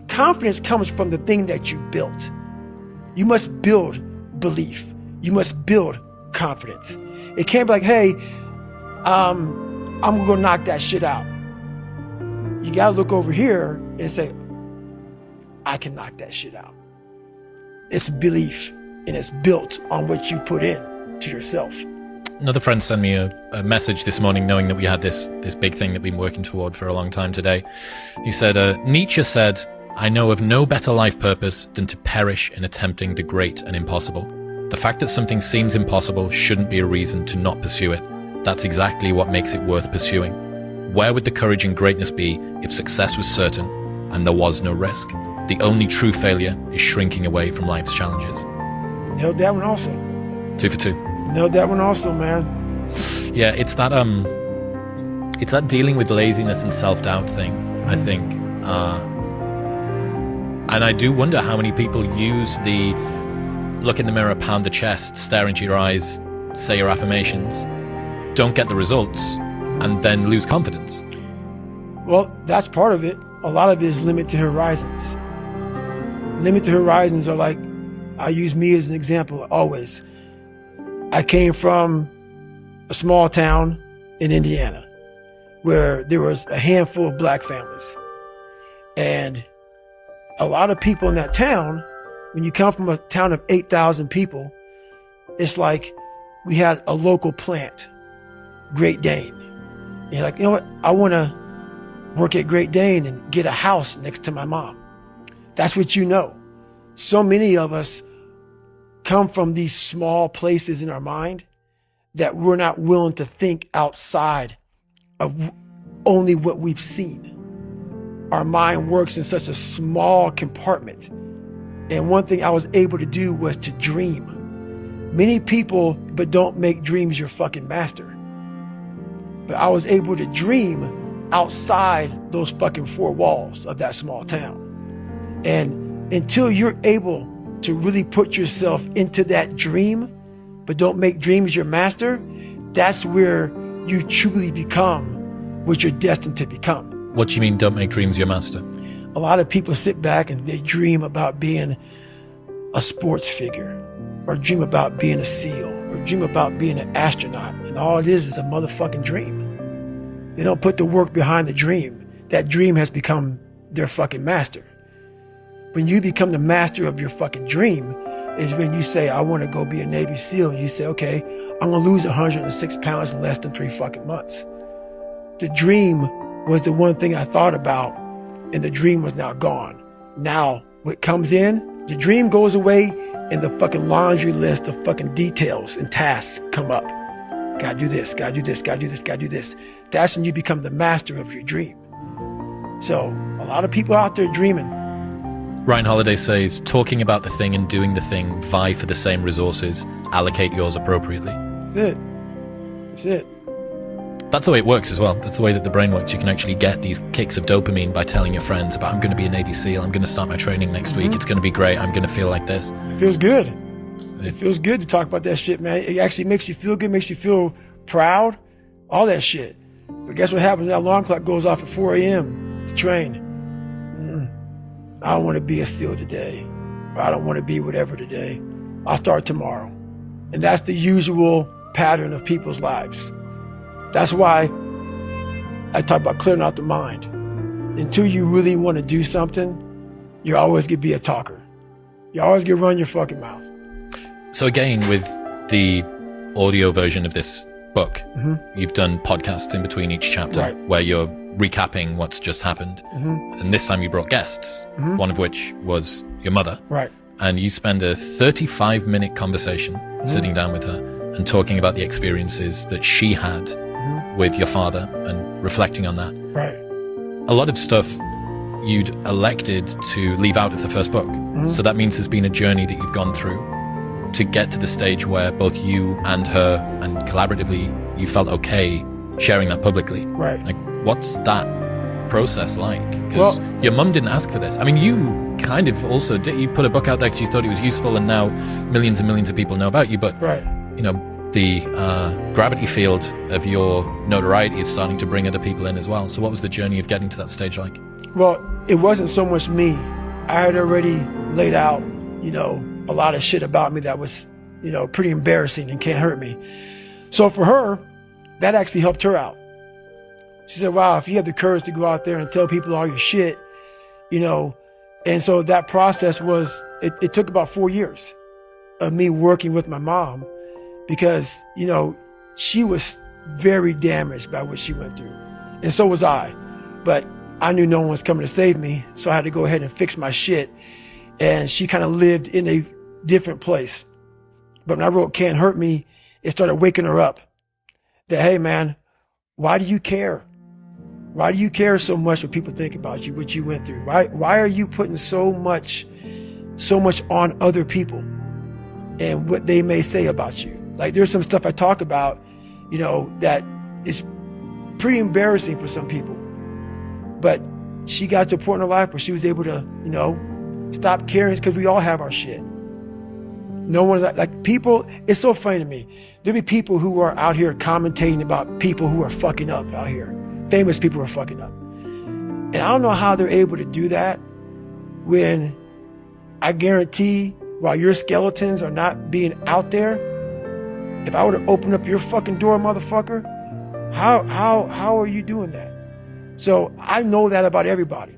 confidence comes from the thing that you built. You must build belief. You must build confidence. It can't be like, hey, I'm gonna go knock that shit out. You gotta look over here and say, I can knock that shit out. It's belief, and it's built on what you put in to yourself. Another friend sent me a message this morning knowing that we had this big thing that we've been working toward for a long time today. He said, Nietzsche said, I know of no better life purpose than to perish in attempting the great and impossible. The fact that something seems impossible shouldn't be a reason to not pursue it. That's exactly what makes it worth pursuing. Where would the courage and greatness be if success was certain and there was no risk? The only true failure is shrinking away from life's challenges. Nailed that one also. 2 for 2. Nailed that one also, man. Yeah, it's that dealing with laziness and self-doubt thing, I think. And I do wonder how many people use the look in the mirror, pound the chest, stare into your eyes, say your affirmations, don't get the results, and then lose confidence. Well, that's part of it. A lot of it is limited horizons. Limited horizons are like, I use me as an example always. I came from a small town in Indiana where there was a handful of black families. And a lot of people in that town, when you come from a town of 8,000 people, it's like we had a local plant, Great Dane. And you're like, you know what? I want to work at Great Dane and get a house next to my mom. That's what you know. So many of us come from these small places in our mind that we're not willing to think outside of only what we've seen. Our mind works in such a small compartment. And one thing I was able to do was to dream. Many people, but don't make dreams your fucking master. But I was able to dream outside those fucking 4 walls of that small town. And until you're able to really put yourself into that dream, but don't make dreams your master, that's where you truly become what you're destined to become. What do you mean, don't make dreams your master? A lot of people sit back and they dream about being a sports figure, or dream about being a SEAL, or dream about being an astronaut. And all it is a motherfucking dream. They don't put the work behind the dream. That dream has become their fucking master. When you become the master of your fucking dream is when you say, I want to go be a Navy SEAL. And you say, okay, I'm going to lose 106 pounds in less than 3 fucking months. The dream was the one thing I thought about, and the dream was now gone. Now what comes in The dream goes away and the fucking laundry list of fucking details and tasks come up. Gotta do this, gotta do this, gotta do this, gotta do this. That's when you become the master of your dream. So a lot of people out there dreaming. Ryan Holiday says, talking about the thing and doing the thing vie for the same resources. Allocate yours appropriately. That's it. That's it. That's the way it works as well. That's the way that the brain works. You can actually get these kicks of dopamine by telling your friends about, I'm going to be a Navy SEAL. I'm going to start my training next week. It's going to be great. I'm going to feel like this. It feels good. It feels good to talk about that shit, man. It actually makes you feel good, makes you feel proud, all that shit. But guess what happens? That alarm clock goes off at 4 a.m. to train. I don't want to be a SEAL today. Or I don't want to be whatever today. I'll start tomorrow. And that's the usual pattern of people's lives. That's why I talk about clearing out the mind. Until you really want to do something, you're always going to be a talker. You're always going to run your fucking mouth. So again, with the audio version of this book, you've done podcasts in between each chapter where you're recapping what's just happened. And this time you brought guests, one of which was your mother. Right. And you spend a 35-minute conversation sitting down with her and talking about the experiences that she had with your father and reflecting on that. Right. A lot of stuff you'd elected to leave out of the first book. So that means there's been a journey that you've gone through to get to the stage where both you and her and collaboratively you felt okay sharing that publicly. Right. Like, what's that process like? Because your mum didn't ask for this. I mean, you kind of also did. You put a book out there because you thought it was useful, and now millions and millions of people know about you. But you know, the gravity field of your notoriety is starting to bring other people in as well. So what was the journey of getting to that stage like? Well, it wasn't so much me. I had already laid out, you know, a lot of shit about me that was, you know, pretty embarrassing and can't hurt me. So for her, that actually helped her out. She said, wow, if you have the courage to go out there and tell people all your shit, you know. And so that process was, it took about 4 years of me working with my mom because, you know, she was very damaged by what she went through. And so was I. But I knew no one was coming to save me, so I had to go ahead and fix my shit. And she kind of lived in a different place. But when I wrote Can't Hurt Me, it started waking her up that, hey man, why do you care? Why do you care so much what people think about you, what you went through? Why are you putting so much on other people and what they may say about you? Like there's some stuff I talk about, you know, that is pretty embarrassing for some people. But she got to a point in her life where she was able to, you know, stop caring because we all have our shit. No one, like people, it's so funny to me. There'll be people who are out here commentating about people who are fucking up out here. Famous people who are fucking up. And I don't know how they're able to do that when I guarantee while your skeletons are not being out there, if I were to open up your fucking door, motherfucker, how are you doing that? So I know that about everybody.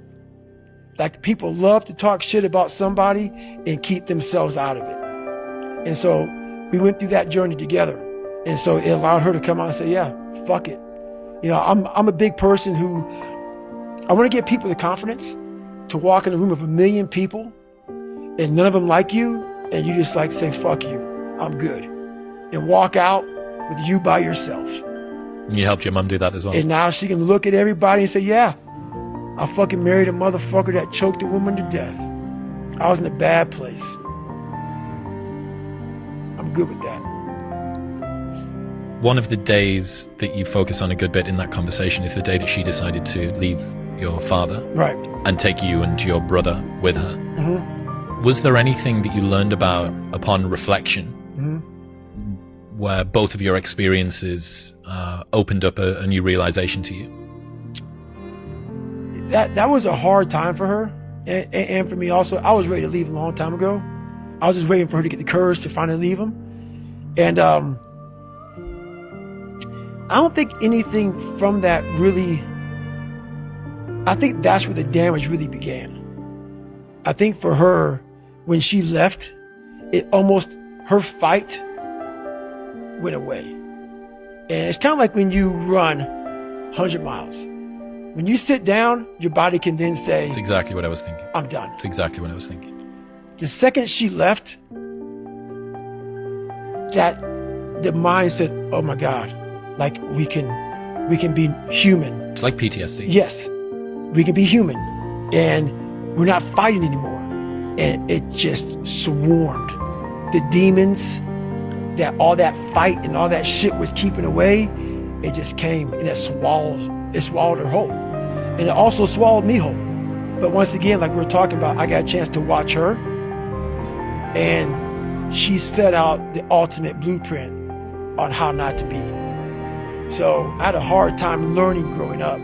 Like people love to talk shit about somebody and keep themselves out of it. And so we went through that journey together. And so it allowed her to come out and say, yeah, fuck it. You know, I'm a big person who, I want to give people the confidence to walk in a room of 1 million people and none of them like you. And you just like say, fuck you, I'm good. And walk out with you by yourself. You helped your mom do that as well. And now she can look at everybody and say, yeah, I fucking married a motherfucker that choked a woman to death. I was in a bad place. I'm good with that. One of the days that you focus on a good bit in that conversation is the day that she decided to leave your father. Right. And take you and your brother with her. Mm-hmm. Was there anything that you learned about upon reflection where both of your experiences opened up a new realization to you? That was a hard time for her and for me also. I was ready to leave a long time ago. I was just waiting for her to get the courage to finally leave him. And I don't think anything from that really, I think that's where the damage really began. I think for her, when she left, it almost, her fight went away. And it's kind of like when you run 100 miles. When you sit down, your body can then say, That's exactly what I was thinking. I'm done. That's exactly what I was thinking. the second she left, that the mind said, oh my God, like we can be human. It's like PTSD. Yes, we can be human, and we're not fighting anymore. And it just swarmed. The demons, that all that fight and all that shit was keeping away, it just came and it swallowed her whole. And it also swallowed me whole. But once again, like we were talking about, I got a chance to watch her, and she set out the ultimate blueprint on how not to be. So I had a hard time learning growing up,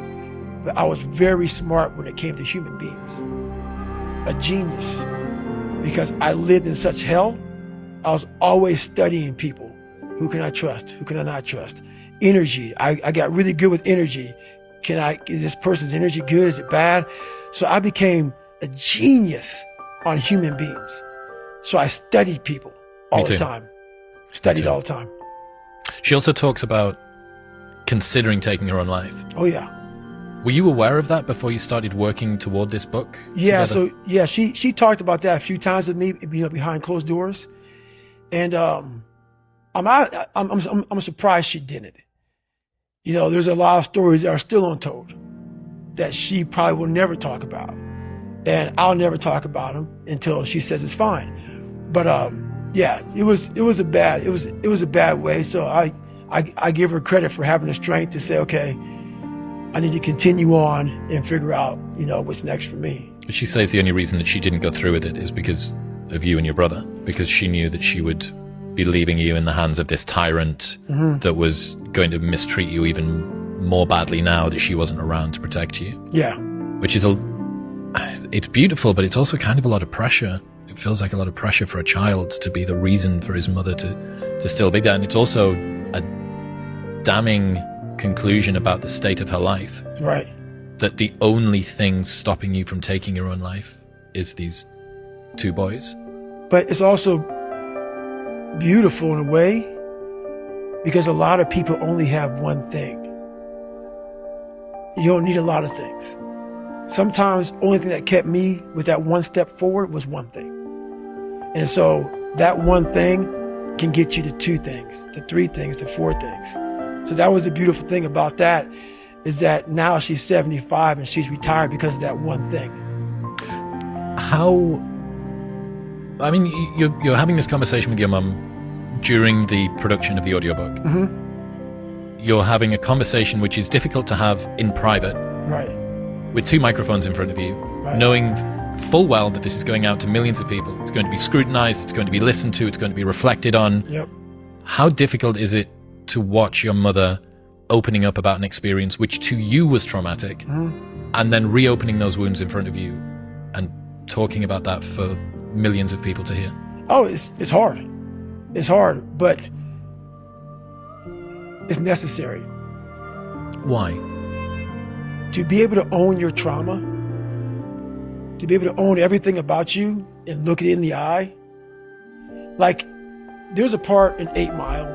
but I was very smart when it came to human beings. A genius, because I lived in such hell. I was always studying people. Who can I trust? Who can I not trust? Energy. I got really good with energy. Is this person's energy good? Is it bad? So I became a genius on human beings. So I studied people all the time. Studied all the time. She also talks about considering taking her own life. Oh yeah. Were you aware of that before you started working toward this book? Yeah. together? So yeah, she talked about that a few times with me, behind closed doors, and I'm surprised she didn't. There's a lot of stories that are still untold that she probably will never talk about, and I'll never talk about them until she says it's fine. But yeah, it was a bad way. So I give her credit for having the strength to say, okay, I need to continue on and figure out, what's next for me. She says the only reason that she didn't go through with it is because of you and your brother, because she knew that she would be leaving you in the hands of this tyrant that was going to mistreat you even more badly now that she wasn't around to protect you. Yeah. Which is it's beautiful, but it's also kind of a lot of pressure. It feels like a lot of pressure for a child to be the reason for his mother to still be there. And it's also a damning conclusion about the state of her life. Right. That the only thing stopping you from taking your own life is these two boys. But it's also beautiful in a way, because a lot of people only have one thing. You don't need a lot of things. Sometimes the only thing that kept me with that one step forward was one thing. And so that one thing can get you to two things, to three things, to four things. So that was the beautiful thing about that, is that now she's 75 and she's retired because of that one thing. You're having this conversation with your mum during the production of the audiobook. You're having a conversation which is difficult to have in private. Right. With two microphones in front of you, knowing full well that this is going out to millions of people. It's going to be scrutinized, it's going to be listened to, it's going to be reflected on. Yep. How difficult is it to watch your mother opening up about an experience which to you was traumatic, and then reopening those wounds in front of you and talking about that for millions of people to hear? Oh, it's hard. It's hard, but it's necessary. Why? To be able to own your trauma, to be able to own everything about you and look it in the eye. Like, there's a part in 8 Mile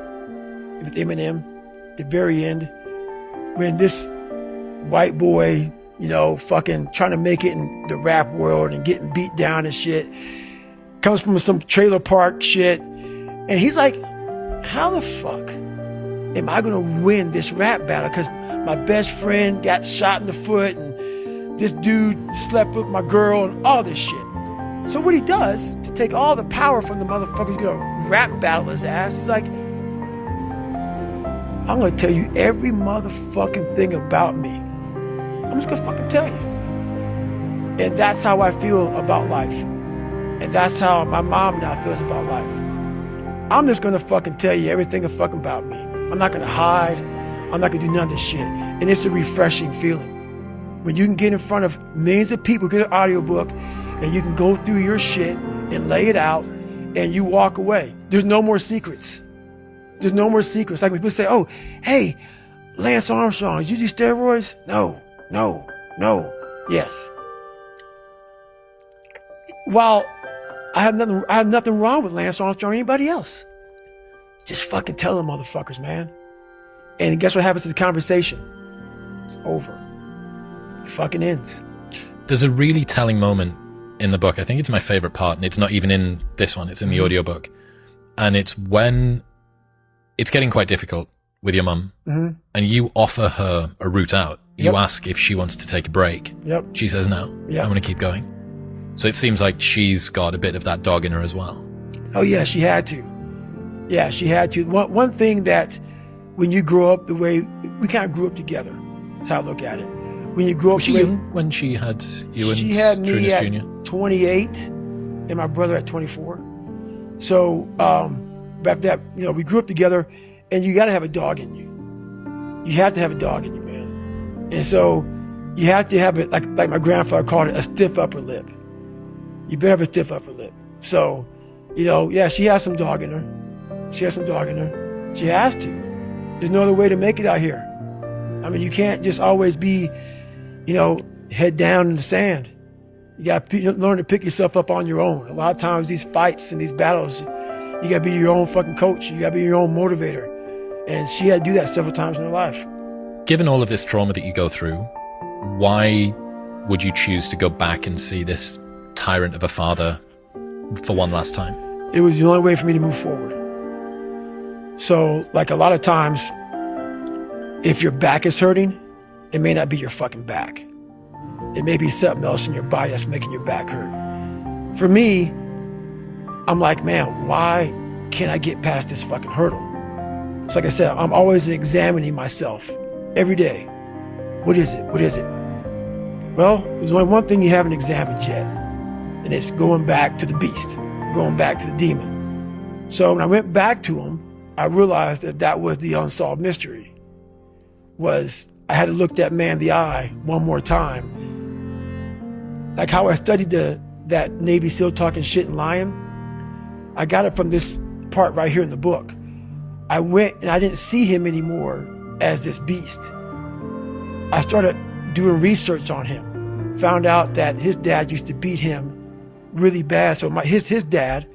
with Eminem, the very end, when this white boy, fucking trying to make it in the rap world and getting beat down and shit, comes from some trailer park shit, and he's like, how the fuck am I gonna win this rap battle? Because my best friend got shot in the foot, and this dude slept with my girl, and all this shit. So what he does to take all the power from the motherfucker who's gonna rap battle his ass, he's like, I'm gonna tell you every motherfucking thing about me. I'm just gonna fucking tell you. And that's how I feel about life. And that's how my mom now feels about life. I'm just gonna fucking tell you everything fucking about me. I'm not gonna hide. I'm not gonna do none of this shit. And it's a refreshing feeling. When you can get in front of millions of people, get an audiobook, and you can go through your shit and lay it out, and you walk away. There's no more secrets. There's no more secrets. Like when people say, oh, hey, Lance Armstrong, did you do steroids? No. Yes. While I have nothing wrong with Lance Armstrong or anybody else. Just fucking tell them motherfuckers, man. And guess what happens to the conversation? It's over. It fucking ends. There's a really telling moment in the book. I think it's my favorite part, and it's not even in this one. It's in the audiobook. And it's when it's getting quite difficult with your mum, and you offer her a route out. You ask if she wants to take a break. She says no. I'm going to keep going. So it seems like she's got a bit of that dog in her as well. Oh yeah, she had to. Yeah, she had to. One thing that when you grow up the way we kind of grew up together, that's how I look at it. When you grow up, when she had you and she had me Trudis at Jr.? 28 and my brother at 24. So after that, we grew up together, and you got to have a dog in you. You have to have a dog in you, man. And so you have to have it, like my grandfather called it, a stiff upper lip. You better have a stiff upper lip. So, yeah, she has some dog in her. She has some dog in her. She has to. There's no other way to make it out here. I mean, you can't just always be, head down in the sand. You got to learn to pick yourself up on your own. A lot of times these fights and these battles, you got to be your own fucking coach. You got to be your own motivator. And she had to do that several times in her life. Given all of this trauma that you go through, why would you choose to go back and see this tyrant of a father for one last time? It was the only way for me to move forward. So, like a lot of times, if your back is hurting, it may not be your fucking back. It may be something else in your body that's making your back hurt. For me, I'm like, man, why can't I get past this fucking hurdle? So like I said, I'm always examining myself every day. What is it? What is it? Well, there's only one thing you haven't examined yet, and it's going back to the beast, going back to the demon. So when I went back to him, I realized that was the unsolved mystery. I had to look that man in the eye one more time. Like how I studied that Navy SEAL talking shit and lying, I got it from this part right here in the book. I went and I didn't see him anymore as this beast. I started doing research on him, found out that his dad used to beat him really bad. So his dad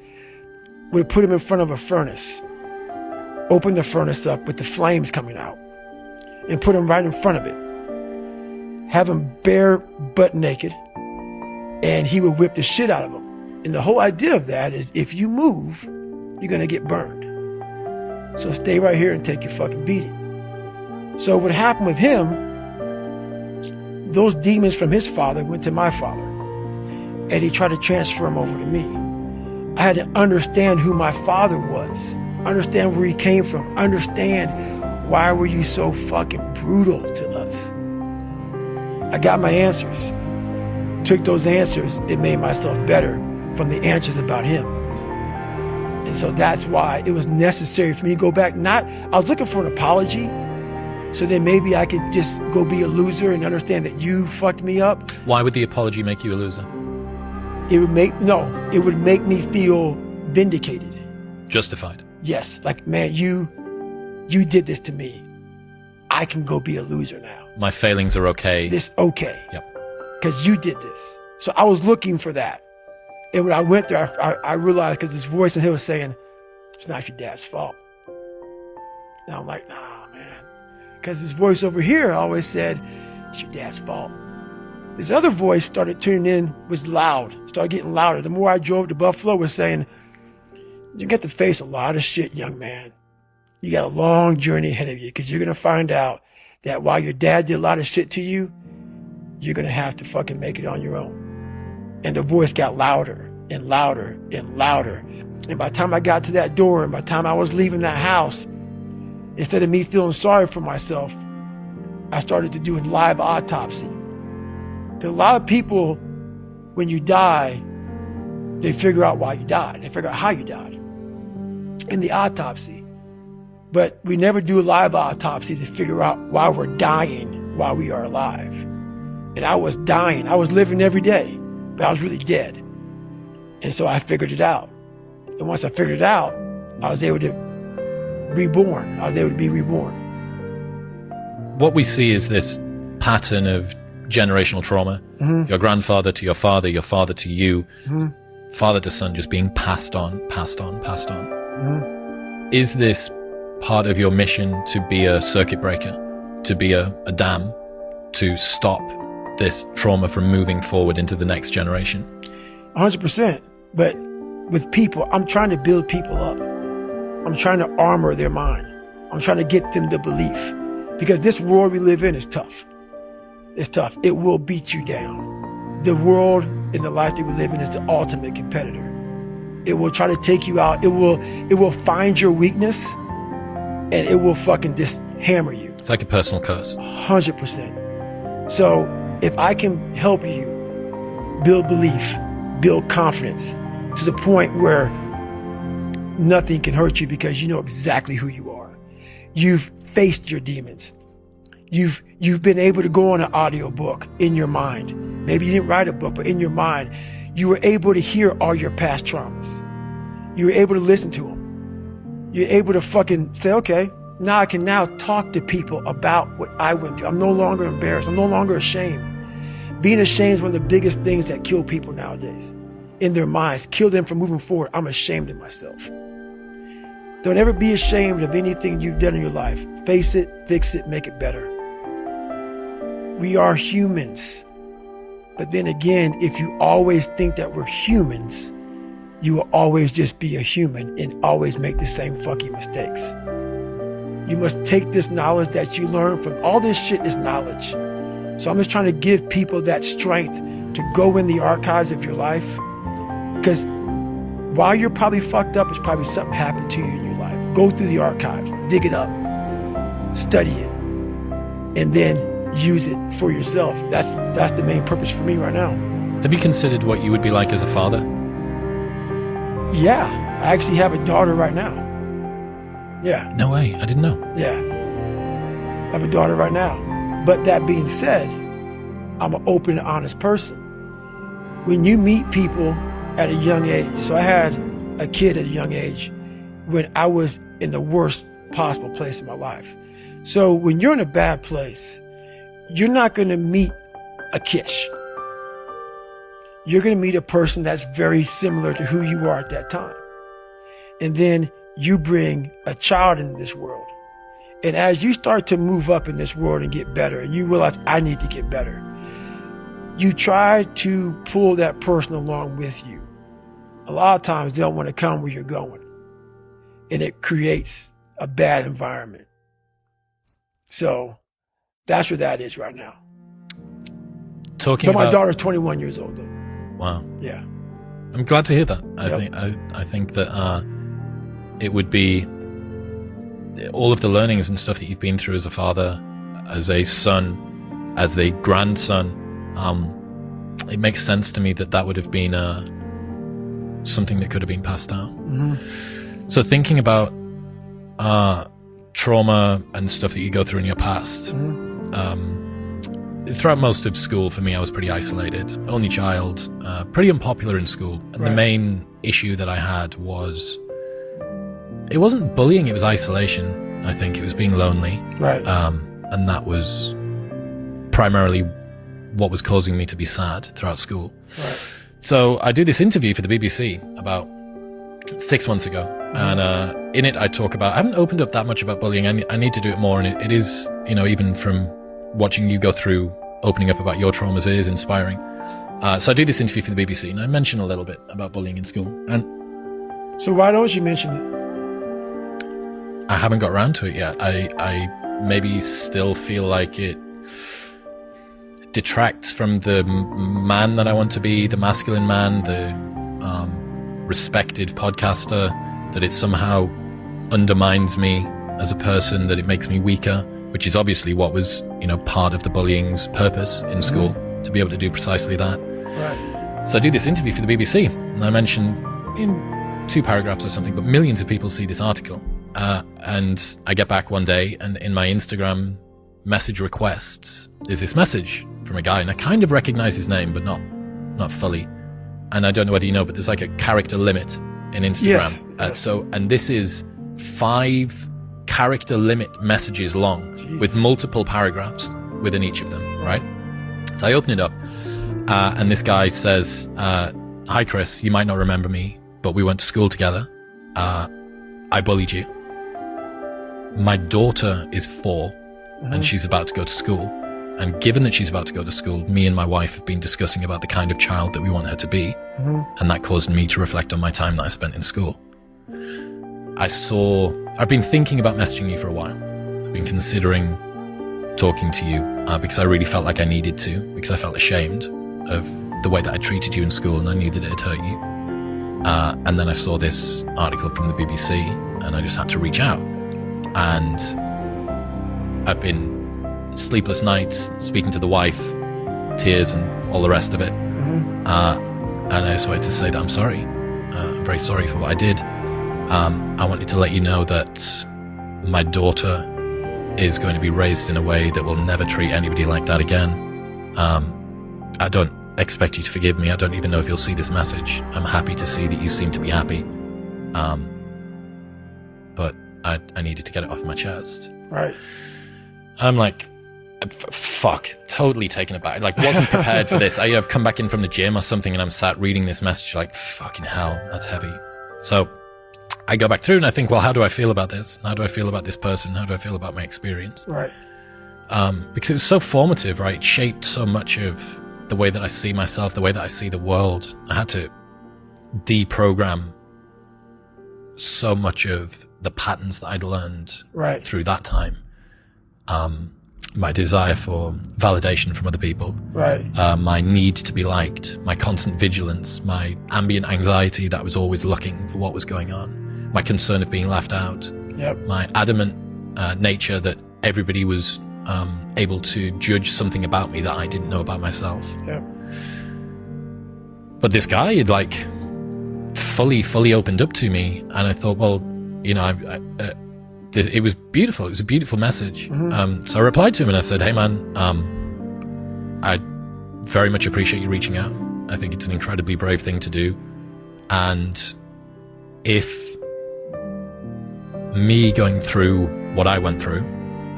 would put him in front of a furnace, open the furnace up with the flames coming out, and put him right in front of it, have him bare butt naked, and he would whip the shit out of him. And the whole idea of that is if you move, you're gonna get burned. So stay right here and take your fucking beating. So what happened with him, those demons from his father went to my father, and he tried to transfer them over to me. I had to understand who my father was, understand where he came from, understand why were you so fucking brutal to us. I got my answers. Took those answers, it made myself better from the answers about him. And so that's why it was necessary for me to go back. I was looking for an apology, so then maybe I could just go be a loser and understand that you fucked me up. Why would the apology make you a loser? It would make me feel vindicated. Justified. Yes, like, man, you did this to me. I can go be a loser now. My failings are okay. This okay. Yep. Because you did this. So I was looking for that. And when I went there, I realized, because this voice in here was saying, it's not your dad's fault. And I'm like, nah, man. Because this voice over here always said, it's your dad's fault. This other voice started tuning in, was loud, started getting louder. The more I drove to Buffalo, was saying, you get to face a lot of shit, young man. You got a long journey ahead of you, because you're going to find out that while your dad did a lot of shit to you, you're going to have to fucking make it on your own. And the voice got louder and louder and louder. And by the time I got to that door, and by the time I was leaving that house, instead of me feeling sorry for myself, I started to do a live autopsy. Because a lot of people, when you die, they figure out why you died. They figure out how you died in the autopsy. But we never do a live autopsy to figure out why we're dying while we are alive. And I was dying. I was living every day, but I was really dead. And so I figured it out. And once I figured it out, I was able to reborn. I was able to be reborn. What we see is this pattern of generational trauma. Mm-hmm. Your grandfather to your father to you, mm-hmm. father to son, just being passed on. Mm-hmm. Is this part of your mission to be a circuit breaker, to be a dam, to stop this trauma from moving forward into the next generation? 100%. But with people, I'm trying to build people up. I'm trying to armor their mind. I'm trying to get them the belief. Because this world we live in is tough. It's tough. It will beat you down. The world and the life that we live in is the ultimate competitor. It will try to take you out. It will find your weakness and it will fucking just hammer you. It's like a personal curse. 100%. So if I can help you build belief, build confidence to the point where nothing can hurt you because you know exactly who you are. You've faced your demons. You've been able to go on an audio book in your mind. Maybe you didn't write a book, but in your mind, you were able to hear all your past traumas. You were able to listen to them. You're able to fucking say, okay, now I can now talk to people about what I went through. I'm no longer embarrassed. I'm no longer ashamed. Being ashamed is one of the biggest things that kill people nowadays. In their minds, kill them from moving forward. I'm ashamed of myself. Don't ever be ashamed of anything you've done in your life. Face it, fix it, make it better. We are humans. But then again, if you always think that we're humans, you will always just be a human and always make the same fucking mistakes. You must take this knowledge that you learn from all this shit is knowledge. So I'm just trying to give people that strength to go in the archives of your life. Because while you're probably fucked up, it's probably something happened to you in your life. Go through the archives, dig it up, study it, and then use it for yourself. That's the main purpose for me right now. Have you considered what you would be like as a father? Yeah, I actually have a daughter right now. Yeah. No way, I didn't know. Yeah, I have a daughter right now. But that being said, I'm an open and honest person. When you meet people at a young age, so I had a kid at a young age when I was in the worst possible place in my life. So when you're in a bad place, you're not going to meet a Kish. You're going to meet a person that's very similar to who you are at that time. And then you bring a child into this world. And as you start to move up in this world and get better, and you realize I need to get better, you try to pull that person along with you. A lot of times they don't want to come where you're going. And it creates a bad environment. So that's where that is right now. But my daughter's 21 years old though. Wow. Yeah. I'm glad to hear that. Yep. I think that it would be all of the learnings and stuff that you've been through as a father, as a son, as a grandson. It makes sense to me that would have been something that could have been passed down. Mm-hmm. So thinking about trauma and stuff that you go through in your past, throughout most of school for me, I was pretty isolated, only child, pretty unpopular in school. And the main issue that I had was, it wasn't bullying, it was isolation. I think it was being lonely. Right. And that was primarily what was causing me to be sad throughout school. Right. So I do this interview for the BBC about 6 months ago. And in it, I talk about, I haven't opened up that much about bullying. I need to do it more. And it is, even from watching you go through opening up about your traumas, it is inspiring. So I do this interview for the BBC and I mention a little bit about bullying in school. And so why don't you mention it? I haven't got around to it yet. I maybe still feel like it detracts from the man that I want to be, the masculine man, the respected podcaster, that it somehow undermines me as a person, that it makes me weaker, which is obviously what was, part of the bullying's purpose in school, to be able to do precisely that. Right. So I do this interview for the BBC, and I mention in 2 paragraphs or something, but millions of people see this article. And I get back one day, and in my Instagram message requests is this message from a guy, and I kind of recognize his name, but not fully. And I don't know whether you know, but there's like a character limit in Instagram. Yes. And this is 5 character limit messages long. Jeez. With multiple paragraphs within each of them, right? So I open it up, and this guy says, "Hi Chris, you might not remember me, but we went to school together. I bullied you. My daughter is 4, and she's about to go to school, And given that she's about to go to school, me and my wife have been discussing about the kind of child that we want her to be. And that caused me to reflect on my time that I spent in school. I've been thinking about messaging you for a while. I've been considering talking to you because I really felt like I needed to, because I felt ashamed of the way that I treated you in school, and I knew that it had hurt you. And then I saw this article from the BBC, and I just had to reach out. And I've been sleepless nights, speaking to the wife, tears and all the rest of it. And I just wanted to say that I'm sorry. I'm very sorry for what I did. I wanted to let you know that my daughter is going to be raised in a way that will never treat anybody like that again. I don't expect you to forgive me. I don't even know if you'll see this message. I'm happy to see that you seem to be happy. But I needed to get it off my chest. Right. I'm like, fuck, totally taken aback. Like, wasn't prepared for this. I've come back in from the gym or something, and I'm sat reading this message like, fucking hell, that's heavy. So I go back through and I think, well, how do I feel about this? How do I feel about this person? How do I feel about my experience? Right. Because it was so formative, right? It shaped so much of the way that I see myself, the way that I see the world. I had to deprogram so much of the patterns that I'd learned through that time. My desire for validation from other people, my need to be liked, my constant vigilance, my ambient anxiety that was always looking for what was going on, my concern of being left out, my adamant nature that everybody was able to judge something about me that I didn't know about myself. But this guy had like fully opened up to me, and I thought, well, you know, it was beautiful. It was a beautiful message. So I replied to him and I said, hey man, I very much appreciate you reaching out. I think it's an incredibly brave thing to do. And if me going through what I went through,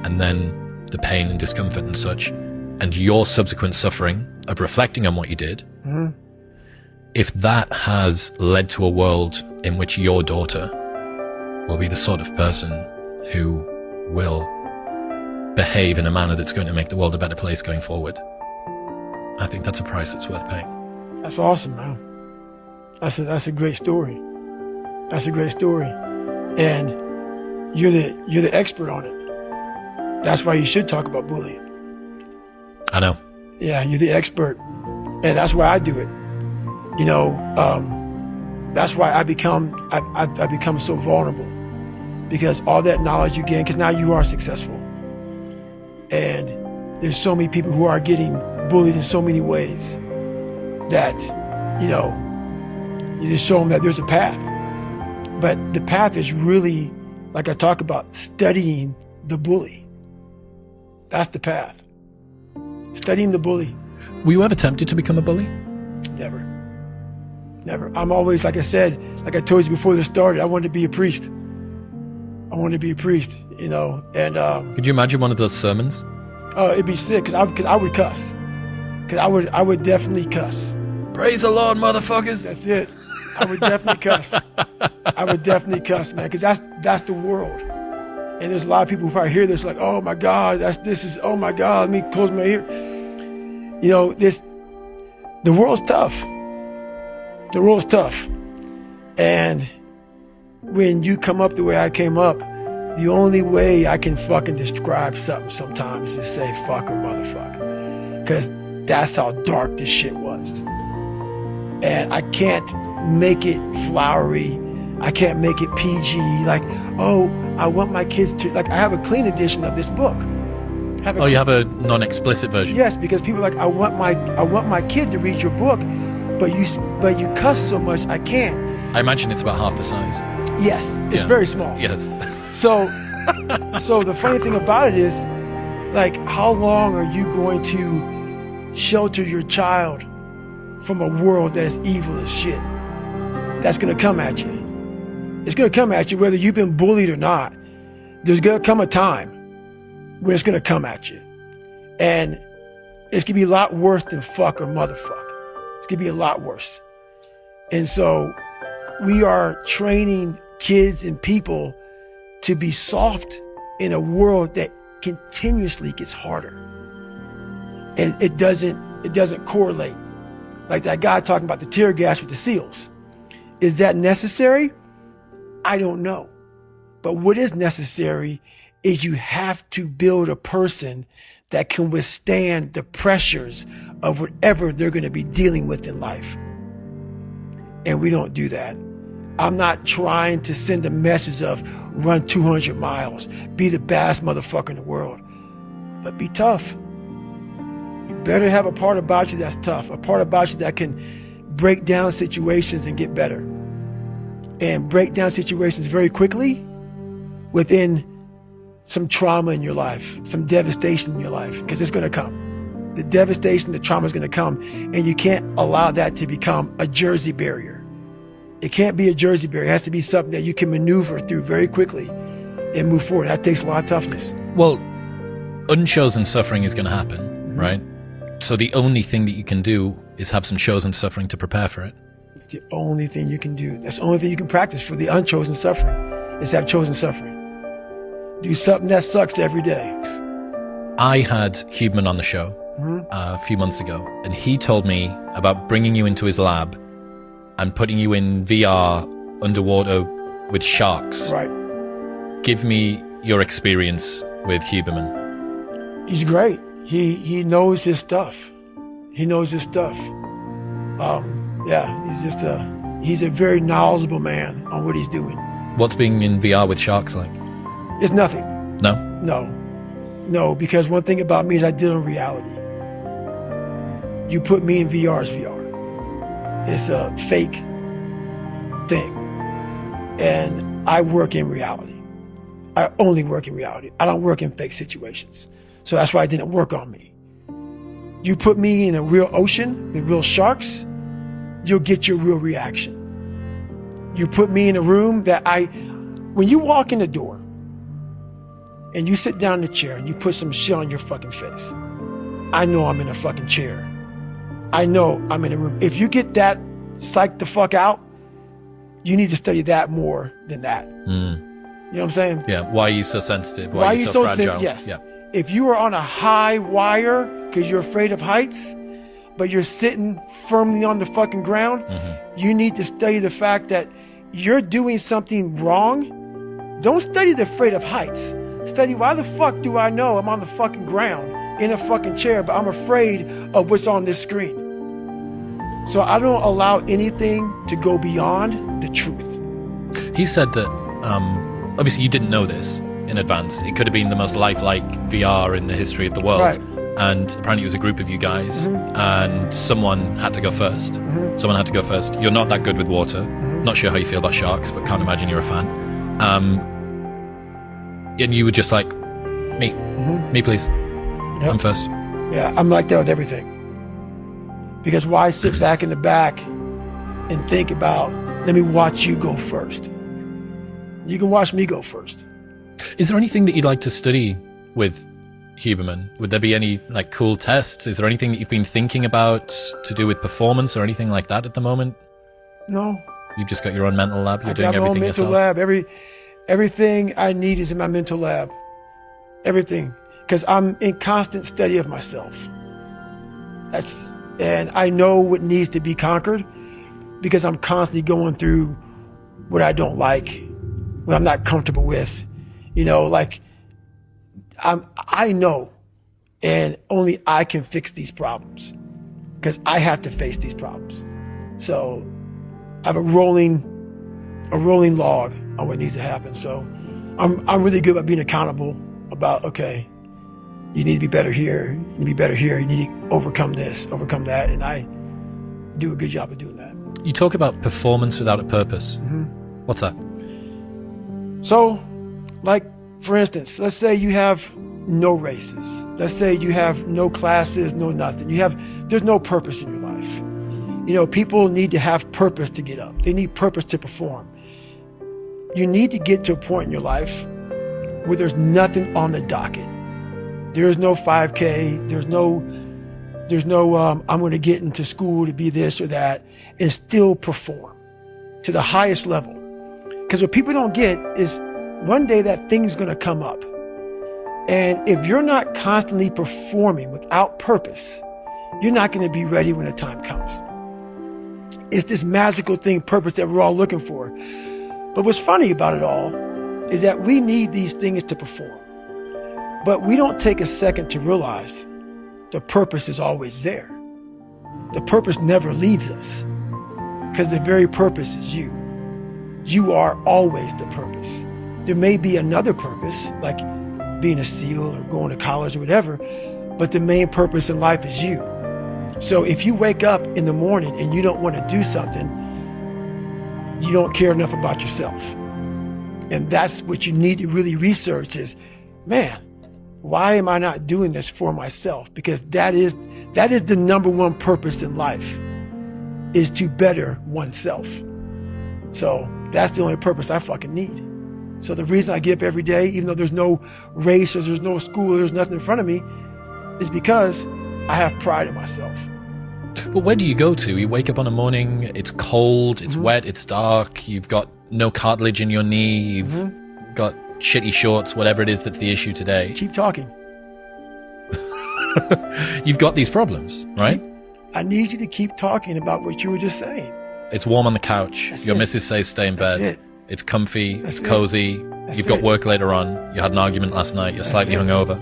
and then the pain and discomfort and such, and your subsequent suffering of reflecting on what you did, if that has led to a world in which your daughter will be the sort of person who will behave in a manner that's going to make the world a better place going forward, I think that's a price that's worth paying. That's awesome, man. That's a great story. That's a great story. And you're the expert on it. That's why you should talk about bullying. I know. Yeah, you're the expert. And that's why I do it. You know, that's why I've become so vulnerable. Because all that knowledge you gain, because now you are successful. And there's so many people who are getting bullied in so many ways that, you know, you just show them that there's a path. But the path is really, like I talk about, studying the bully. That's the path. Studying the bully. Were you ever tempted to become a bully? Never. Never. I'm always, like I said, like I told you before this started, I wanted to be a priest. I wanted to be a priest, you know, and could you imagine one of those sermons? Oh, it'd be sick, cause I would cuss, cause I would definitely cuss. Praise the Lord, motherfuckers. That's it. I would definitely cuss. I would definitely cuss, man, cause that's the world. And there's a lot of people who probably hear this like, oh my God, oh my God, let me close my ear. You know, the world's tough. The world's tough, and when you come up the way I came up, the only way I can fucking describe something sometimes is say fuck or motherfucker. Because that's how dark this shit was. And I can't make it flowery. I can't make it PG. Like, oh, I want my kids to, like, I have a clean edition of this book. You have a non-explicit version? Yes, because people are like, I want my kid to read your book, but you cuss so much, I can't. I imagine it's about half the size. Yes, it's very small. Yes. So the funny thing about it is, like, how long are you going to shelter your child from a world that's evil as shit? That's gonna come at you. It's gonna come at you whether you've been bullied or not. There's gonna come a time when it's gonna come at you. And it's gonna be a lot worse than fuck or motherfuck. It's gonna be a lot worse. And so we are training kids and people to be soft in a world that continuously gets harder. and it doesn't correlate. Like that guy talking about the tear gas with the SEALs. Is that necessary? I don't know. But what is necessary is you have to build a person that can withstand the pressures of whatever they're going to be dealing with in life. And we don't do that. I'm not trying to send a message of run 200 miles, be the baddest motherfucker in the world, but be tough. You better have a part about you that's tough, a part about you that can break down situations and get better. And break down situations very quickly within some trauma in your life, some devastation in your life, because it's going to come. The devastation, the trauma is going to come, and you can't allow that to become a Jersey barrier. It can't be a Jersey barrier. It has to be something that you can maneuver through very quickly and move forward. That takes a lot of toughness. Well, unchosen suffering is going to happen, right? So the only thing that you can do is have some chosen suffering to prepare for it. It's the only thing you can do. That's the only thing you can practice for the unchosen suffering, is have chosen suffering. Do something that sucks every day. I had Huberman on the show a few months ago, and he told me about bringing you into his lab and putting you in VR underwater with sharks. Right. Give me your experience with Huberman. He's great. He knows his stuff. He knows his stuff. Yeah, he's a very knowledgeable man on what he's doing. What's being in VR with sharks like? It's nothing. No? No, because one thing about me is I deal in reality. You put me in VR, it's VR. It's a fake thing. And I work in reality. I only work in reality. I don't work in fake situations. So that's why it didn't work on me. You put me in a real ocean with real sharks, you'll get your real reaction. You put me in a room that when you walk in the door and you sit down in the chair and you put some shit on your fucking face, I know I'm in a fucking chair. I know I'm in a room. If you get that psyched the fuck out, you need to study that more than that. You know what I'm saying? Yeah. Why are you so sensitive? Why are you so fragile? Yes. Yeah. If you are on a high wire because you're afraid of heights, but you're sitting firmly on the fucking ground, you need to study the fact that you're doing something wrong. Don't study the afraid of heights. Study why the fuck do I know I'm on the fucking ground in a fucking chair, but I'm afraid of what's on this screen. So I don't allow anything to go beyond the truth. He said that, obviously you didn't know this in advance. It could have been the most lifelike VR in the history of the world. Right. And apparently it was a group of you guys, and someone had to go first. Someone had to go first. You're not that good with water. Not sure how you feel about sharks, but can't imagine you're a fan. And you were just like, me please. Yep. I'm first. Yeah, I'm like that with everything. Because why sit back in the back and think about, let me watch you go first. You can watch me go first. Is there anything that you'd like to study with Huberman? Would there be any like cool tests? Is there anything that you've been thinking about to do with performance or anything like that at the moment? No. You've just got your own mental lab. You're doing I got my own everything mental yourself. lab. Everything I need is in my mental lab. Everything. Because I'm in constant study of myself. And I know what needs to be conquered because I'm constantly going through what I don't like, what I'm not comfortable with. You know, like I know, and only I can fix these problems because I have to face these problems. So I have a rolling log on what needs to happen. So I'm really good about being accountable about, okay, you need to be better here, you need to be better here, you need to overcome this, overcome that, and I do a good job of doing that. You talk about performance without a purpose. What's that? So, like, for instance, let's say you have no races. Let's say you have no classes, no nothing. There's no purpose in your life. You know, people need to have purpose to get up. They need purpose to perform. You need to get to a point in your life where there's nothing on the docket. There is no 5K. There's no I'm going to get into school to be this or that and still perform to the highest level. Because what people don't get is one day that thing's going to come up And if you're not constantly performing without purpose, you're not going to be ready when the time comes. It's this magical thing, purpose, that we're all looking for. But what's funny about it all is that we need these things to perform. But we don't take a second to realize the purpose is always there. The purpose never leaves us because the very purpose is you. You are always the purpose. There may be another purpose, like being a SEAL or going to college or whatever, but the main purpose in life is you. So if you wake up in the morning and you don't want to do something, you don't care enough about yourself. And that's what you need to really research is, man, why am I not doing this for myself? Because that is the number one purpose in life, is to better oneself. So that's the only purpose I fucking need. So the reason I get up every day, even though there's no race or there's no school or there's nothing in front of me, is because I have pride in myself. But where do you go to? You wake up on a morning, it's cold, it's wet, it's dark, you've got no cartilage in your knee, you've got shitty shorts, whatever it is that's the issue today. Keep talking. You've got these problems, right? I need you to keep talking about what you were just saying. It's warm on the couch. That's Your it. missus says stay in bed. That's it. It's comfy. That's it's cozy. That's You've got it. work later on. You had an argument last night. You're slightly it. hungover.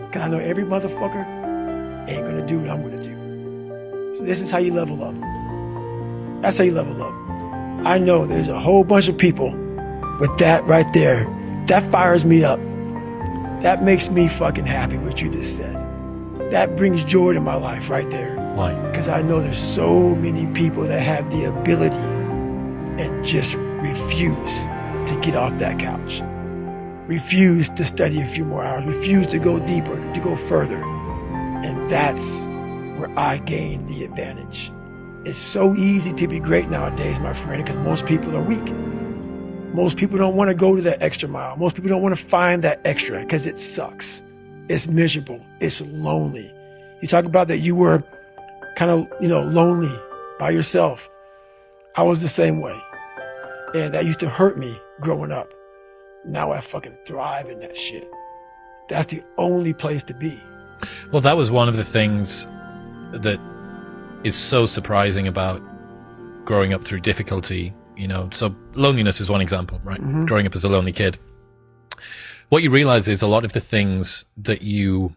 Because I know every motherfucker ain't going to do what I'm going to do. So this is how you level up. That's how you level up. I know there's a whole bunch of people with that right there. That fires me up. That makes me fucking happy, what you just said. That brings joy to my life right there. Why? Because I know there's so many people that have the ability and just refuse to get off that couch. Refuse to study a few more hours. Refuse to go deeper, to go further. And that's where I gain the advantage. It's so easy to be great nowadays, my friend, because most people are weak. Most people don't want to go to that extra mile. Most people don't want to find that extra because it sucks. It's miserable. It's lonely. You talk about that you were kind of, lonely by yourself. I was the same way. And that used to hurt me growing up. Now I fucking thrive in that shit. That's the only place to be. Well, that was one of the things that is so surprising about growing up through difficulty. So loneliness is one example, right? Growing up as a lonely kid. What you realize is a lot of the things that you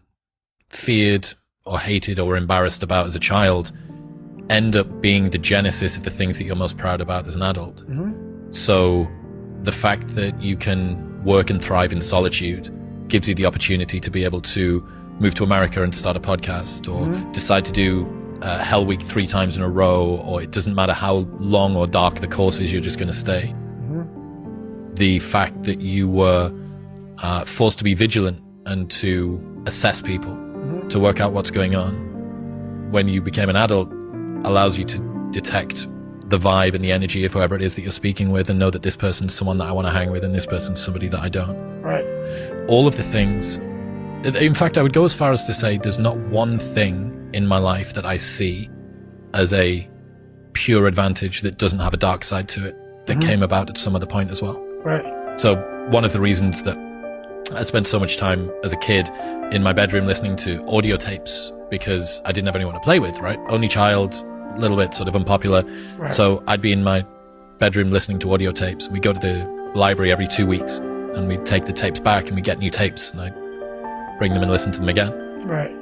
feared or hated or were embarrassed about as a child end up being the genesis of the things that you're most proud about as an adult. So the fact that you can work and thrive in solitude gives you the opportunity to be able to move to America and start a podcast, or decide to do Hell Week 3 times in a row, or it doesn't matter how long or dark the course is, you're just going to stay. The fact that you were forced to be vigilant and to assess people, to work out what's going on when you became an adult, allows you to detect the vibe and the energy of whoever it is that you're speaking with, and know that this person's someone that I want to hang with and this person's somebody that I don't. Right. All of the things. In fact, I would go as far as to say there's not one thing in my life that I see as a pure advantage that doesn't have a dark side to it, that came about at some other point as well. Right. So one of the reasons that I spent so much time as a kid in my bedroom listening to audio tapes, because I didn't have anyone to play with, right? Only child, a little bit sort of unpopular. Right. So I'd be in my bedroom listening to audio tapes. We'd go to the library every 2 weeks and we'd take the tapes back and we'd get new tapes, and I'd bring them and listen to them again. Right.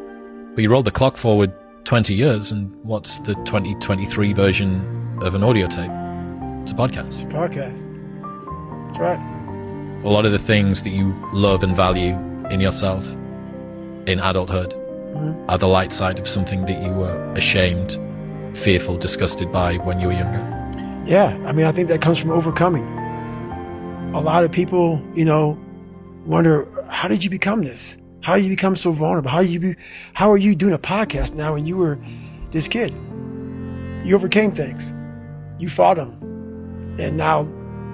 But you roll the clock forward 20 years, and what's the 2023 version of an audio tape? It's a podcast. It's a podcast. That's right. A lot of the things that you love and value in yourself in adulthood are the light side of something that you were ashamed, fearful, disgusted by when you were younger. Yeah. I mean, I think that comes from overcoming. A lot of people, wonder, how did you become this? How did you become so vulnerable? How are you doing a podcast now when you were this kid? You overcame things. You fought them. And now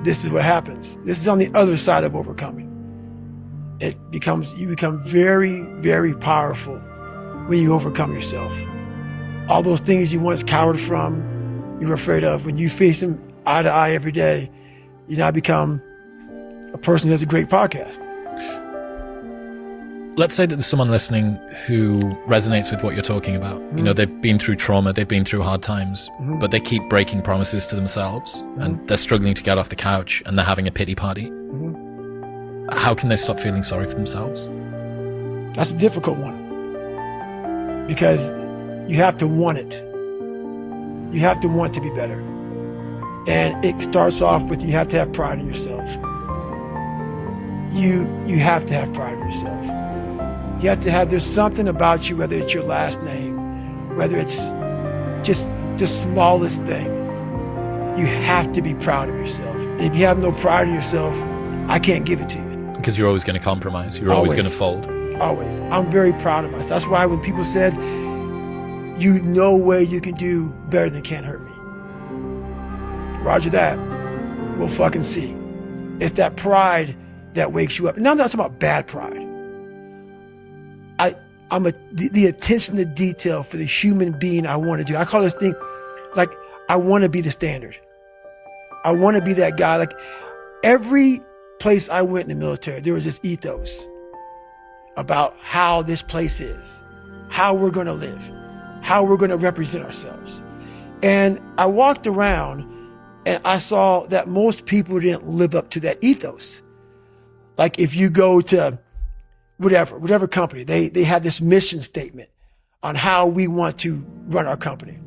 this is what happens. This is on the other side of overcoming. You become very, very powerful when you overcome yourself. All those things you once cowered from, you were afraid of, when you face them eye to eye every day, you now become a person who has a great podcast. let's say that there's someone listening who resonates with what you're talking about. You know, they've been through trauma, they've been through hard times, but they keep breaking promises to themselves, and they're struggling to get off the couch, and they're having a pity party. How can they stop feeling sorry for themselves? That's a difficult one, because you have to want it. You have to want to be better. And it starts off with, you have to have pride in yourself. You have to have pride in yourself. You have to have, there's something about you, whether it's your last name, whether it's just the smallest thing, you have to be proud of yourself. And if you have no pride in yourself, I can't give it to you. Because you're always going to compromise. You're always going to fold. Always. I'm very proud of myself. That's why when people said, you know way you can do better than Can't Hurt Me. Roger that. We'll fucking see. It's that pride that wakes you up. Now I'm not talking about bad pride. I'm the attention to detail for the human being I want to do. I call this thing, like, I want to be the standard. I want to be that guy. Like, every place I went in the military, there was this ethos about how this place is, how we're going to live, how we're going to represent ourselves. And I walked around and I saw that most people didn't live up to that ethos. Like, if you go to whatever company, they have this mission statement on how we want to run our company.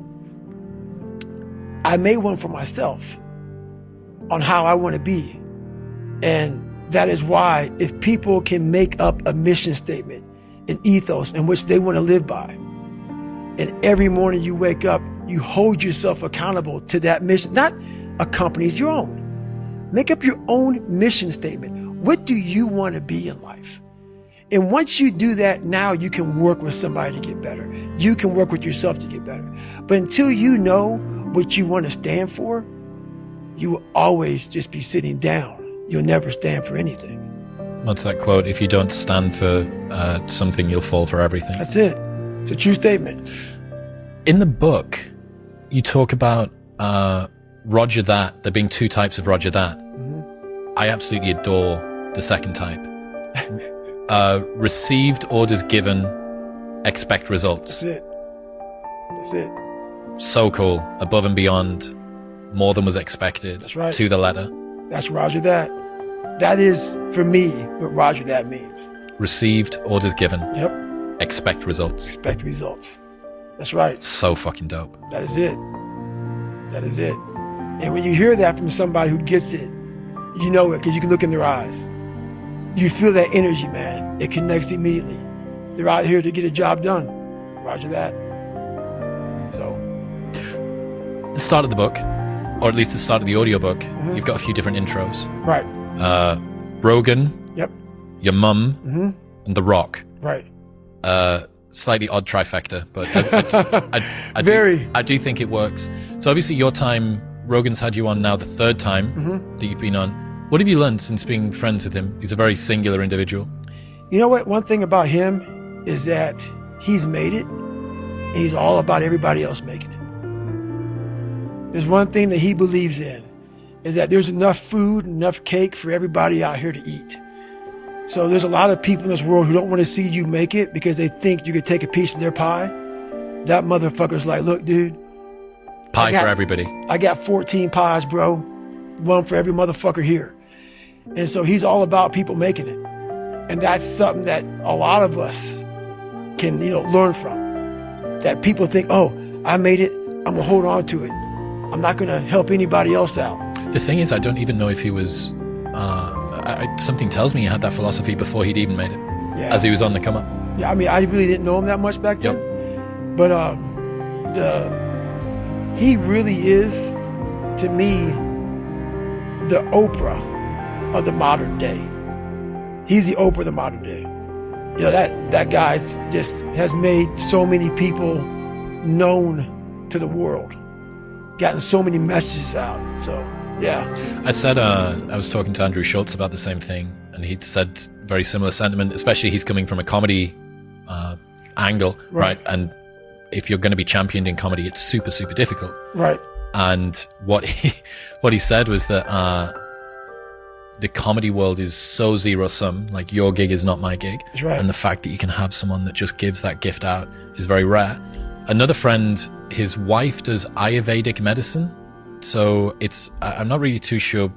I made one for myself on how I want to be. And that is why, if people can make up a mission statement, an ethos in which they want to live by, and every morning you wake up, you hold yourself accountable to that mission, not a company's, your own. Make up your own mission statement. What do you want to be in life? And once you do that, now you can work with somebody to get better. You can work with yourself to get better. But until you know what you want to stand for, you will always just be sitting down. You'll never stand for anything. What's that quote? If you don't stand for something, you'll fall for everything. That's it. It's a true statement. In the book, you talk about Roger that, there being two types of Roger that. I absolutely adore the second type. Received, orders given, expect results. That's it. That's it. So cool. Above and beyond, more than was expected. That's right. To the letter. That's Roger that. That is, for me, what Roger that means. Received, orders given. Yep. Expect results. Expect results. That's right. So fucking dope. That is it. That is it. And when you hear that from somebody who gets it, you know it, because you can look in their eyes. You feel that energy, man. It connects immediately. They're out here to get a job done. Roger that. So. The start of the book, or at least the start of the audiobook, you've got a few different intros. Right. Rogan. Yep. Your mum. And The Rock. Right. Slightly odd trifecta, but I do think it works. So obviously your time, Rogan's had you on now the third time that you've been on. What have you learned since being friends with him? He's a very singular individual. You know what? One thing about him is that he's made it, and he's all about everybody else making it. There's one thing that he believes in, is that there's enough food, enough cake for everybody out here to eat. So there's a lot of people in this world who don't want to see you make it because they think you could take a piece of their pie. That motherfucker's like, look, dude. Pie for everybody. I got 14 pies, bro. One for every motherfucker here. And so he's all about people making it. And that's something that a lot of us can, learn from. That people think, oh, I made it. I'm going to hold on to it. I'm not going to help anybody else out. The thing is, I don't even know if he was... something tells me he had that philosophy before he'd even made it. Yeah. As he was on the come up. Yeah, I mean, I really didn't know him that much back then. Yep. But he really is, to me, the Oprah of the modern day. He's the Oprah of the modern day. That guy just has made so many people known to the world, gotten so many messages out. So, yeah. I said, I was talking to Andrew Schultz about the same thing, and he'd said very similar sentiment, especially he's coming from a comedy angle, right? And if you're going to be championed in comedy, it's super, super difficult. Right. And what he said was that the comedy world is so zero sum. Like your gig is not my gig. That's right. And the fact that you can have someone that just gives that gift out is very rare. Another friend, his wife does Ayurvedic medicine. So I'm not really too sure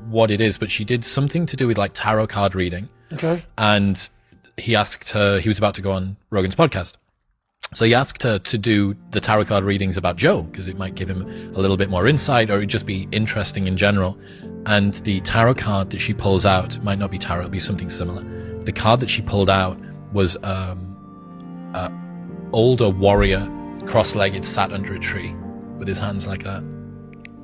what it is, but she did something to do with like tarot card reading. Okay. And he asked her, he was about to go on Rogan's podcast. So he asked her to do the tarot card readings about Joe, because it might give him a little bit more insight, or it'd just be interesting in general. And the tarot card that she pulls out might not be tarot, it'll be something similar. The card that she pulled out was older warrior, cross-legged, sat under a tree with his hands like that.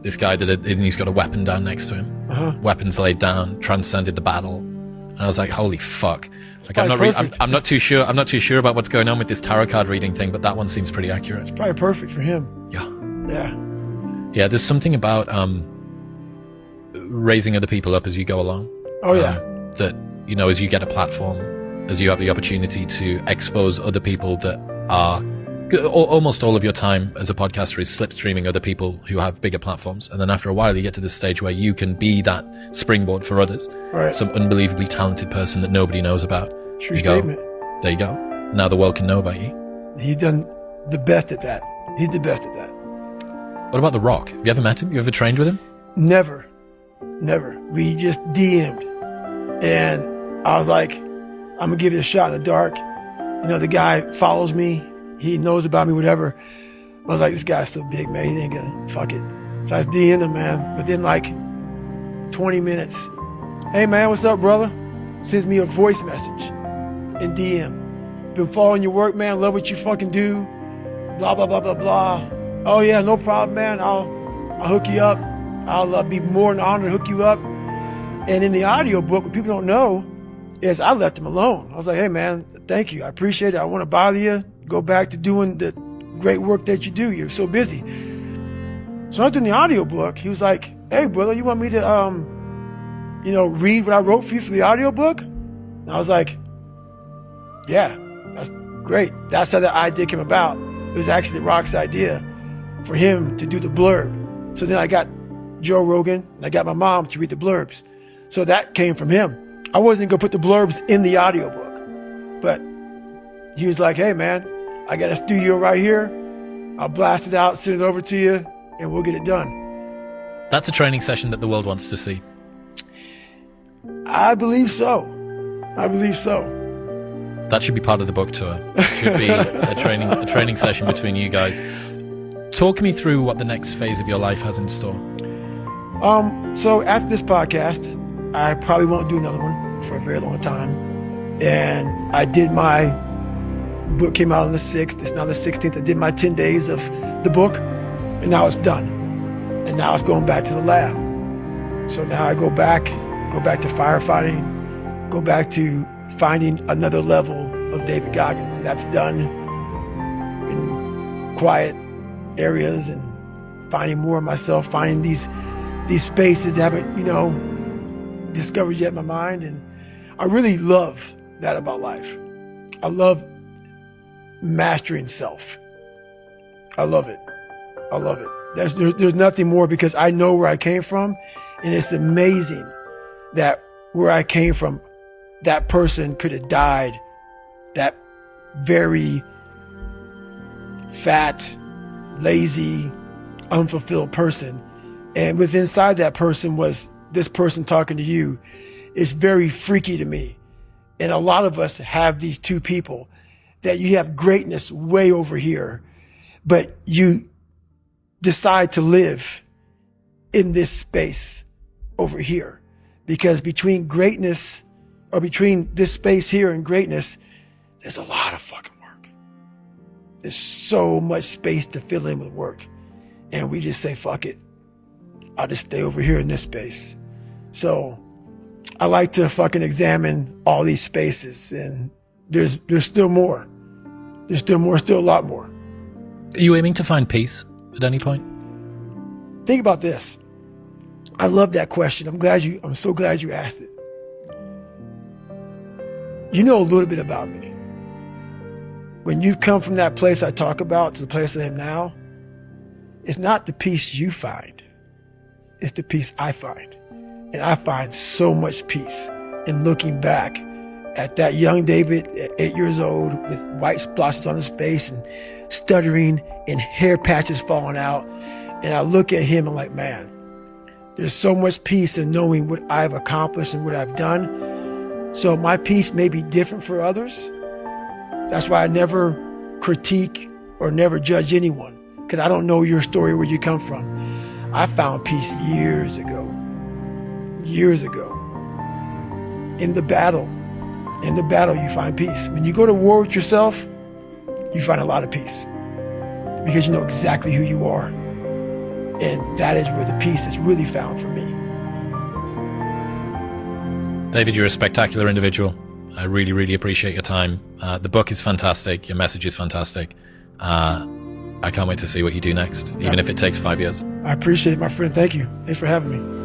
This guy and he's got a weapon down next to him. Weapons laid down, transcended the battle. And I was like, holy fuck. Like, I'm not too sure about what's going on with this tarot card reading thing, but that one seems pretty accurate. It's probably perfect for him. Yeah, there's something about raising other people up as you go along. That, you know, as you get a platform, as you have the opportunity to expose other people that are almost all of your time as a podcaster is slipstreaming other people who have bigger platforms, and then after a while you get to this stage where you can be that springboard for others. Right. Some unbelievably talented person that nobody knows about. True statement. There you go. Now the world can know about you. He's done the best at that. He's the best at that. What about The Rock? Have you ever met him? You ever trained with him? Never. We just DM'd, and I was like, I'm gonna give it a shot in the dark. You know, the guy follows me. He knows about me, whatever. I was like, this guy's so big, man. He ain't gonna, fuck it. So I was DMing him, man. Within like 20 minutes, hey, man, what's up, brother? Sends me a voice message in DM. Been following your work, man. Love what you fucking do. Blah, blah, blah, blah, blah. Oh, yeah, no problem, man. I'll hook you up. I'll be more than honored to hook you up. And in the audio book, what people don't know is I left him alone. I was like, hey, man, thank you. I appreciate it. I want to bother you. Go back to doing the great work that you do. You're so busy. So after the audiobook, he was like, hey, brother, you want me to, read what I wrote for you for the audiobook? And I was like, yeah, that's great. That's how the idea came about. It was actually Rock's idea for him to do the blurb. So then I got Joe Rogan and I got my mom to read the blurbs. So that came from him. I wasn't going to put the blurbs in the audiobook, but he was like, hey, man, I got a studio right here. I'll blast it out, send it over to you, and we'll get it done. That's a training session that the world wants to see. I believe so. That should be part of the book tour. It should be a training session between you guys. Talk me through what the next phase of your life has in store. So after this podcast, I probably won't do another one for a very long time. And I did my book, came out on the 6th. It's now the 16th. I did my 10 days of the book, and now it's done. And now it's going back to the lab. So now I go back to firefighting, go back to finding another level of David Goggins. And that's done in quiet areas and finding more of myself, finding these spaces I haven't, discovered yet in my mind. And I really love that about life. I love mastering self. I love it. There's nothing more, because I know where I came from, and it's amazing that where I came from, that person could have died, that very fat, lazy, unfulfilled person. And within inside that person was this person talking to you. It's very freaky to me. And a lot of us have these two people that you have greatness way over here, but you decide to live in this space over here, because between greatness, or between this space here and greatness, there's a lot of fucking work. There's so much space to fill in with work. And we just say, fuck it. I'll just stay over here in this space. So I like to fucking examine all these spaces, and there's still more. There's still a lot more. Are you aiming to find peace at any point? Think about this. I love that question. I'm so glad you asked it. You know a little bit about me. When you've come from that place I talk about to the place I am now, it's not the peace you find. It's the peace I find. And I find so much peace in looking back at that young David at 8 years old with white splotches on his face and stuttering and hair patches falling out. And I look at him and I'm like, man, there's so much peace in knowing what I've accomplished and what I've done. So my peace may be different for others. That's why I never critique or never judge anyone, because I don't know your story, where you come from. I found peace years ago. In the battle you find peace. When you go to war with yourself, you find a lot of peace, because you know exactly who you are. And that is where the peace is really found for me. David, you're a spectacular individual. I really, really appreciate your time. The book is fantastic. Your message is fantastic. I can't wait to see what you do next, even if it takes 5 years. I appreciate it, my friend. Thank you. Thanks for having me.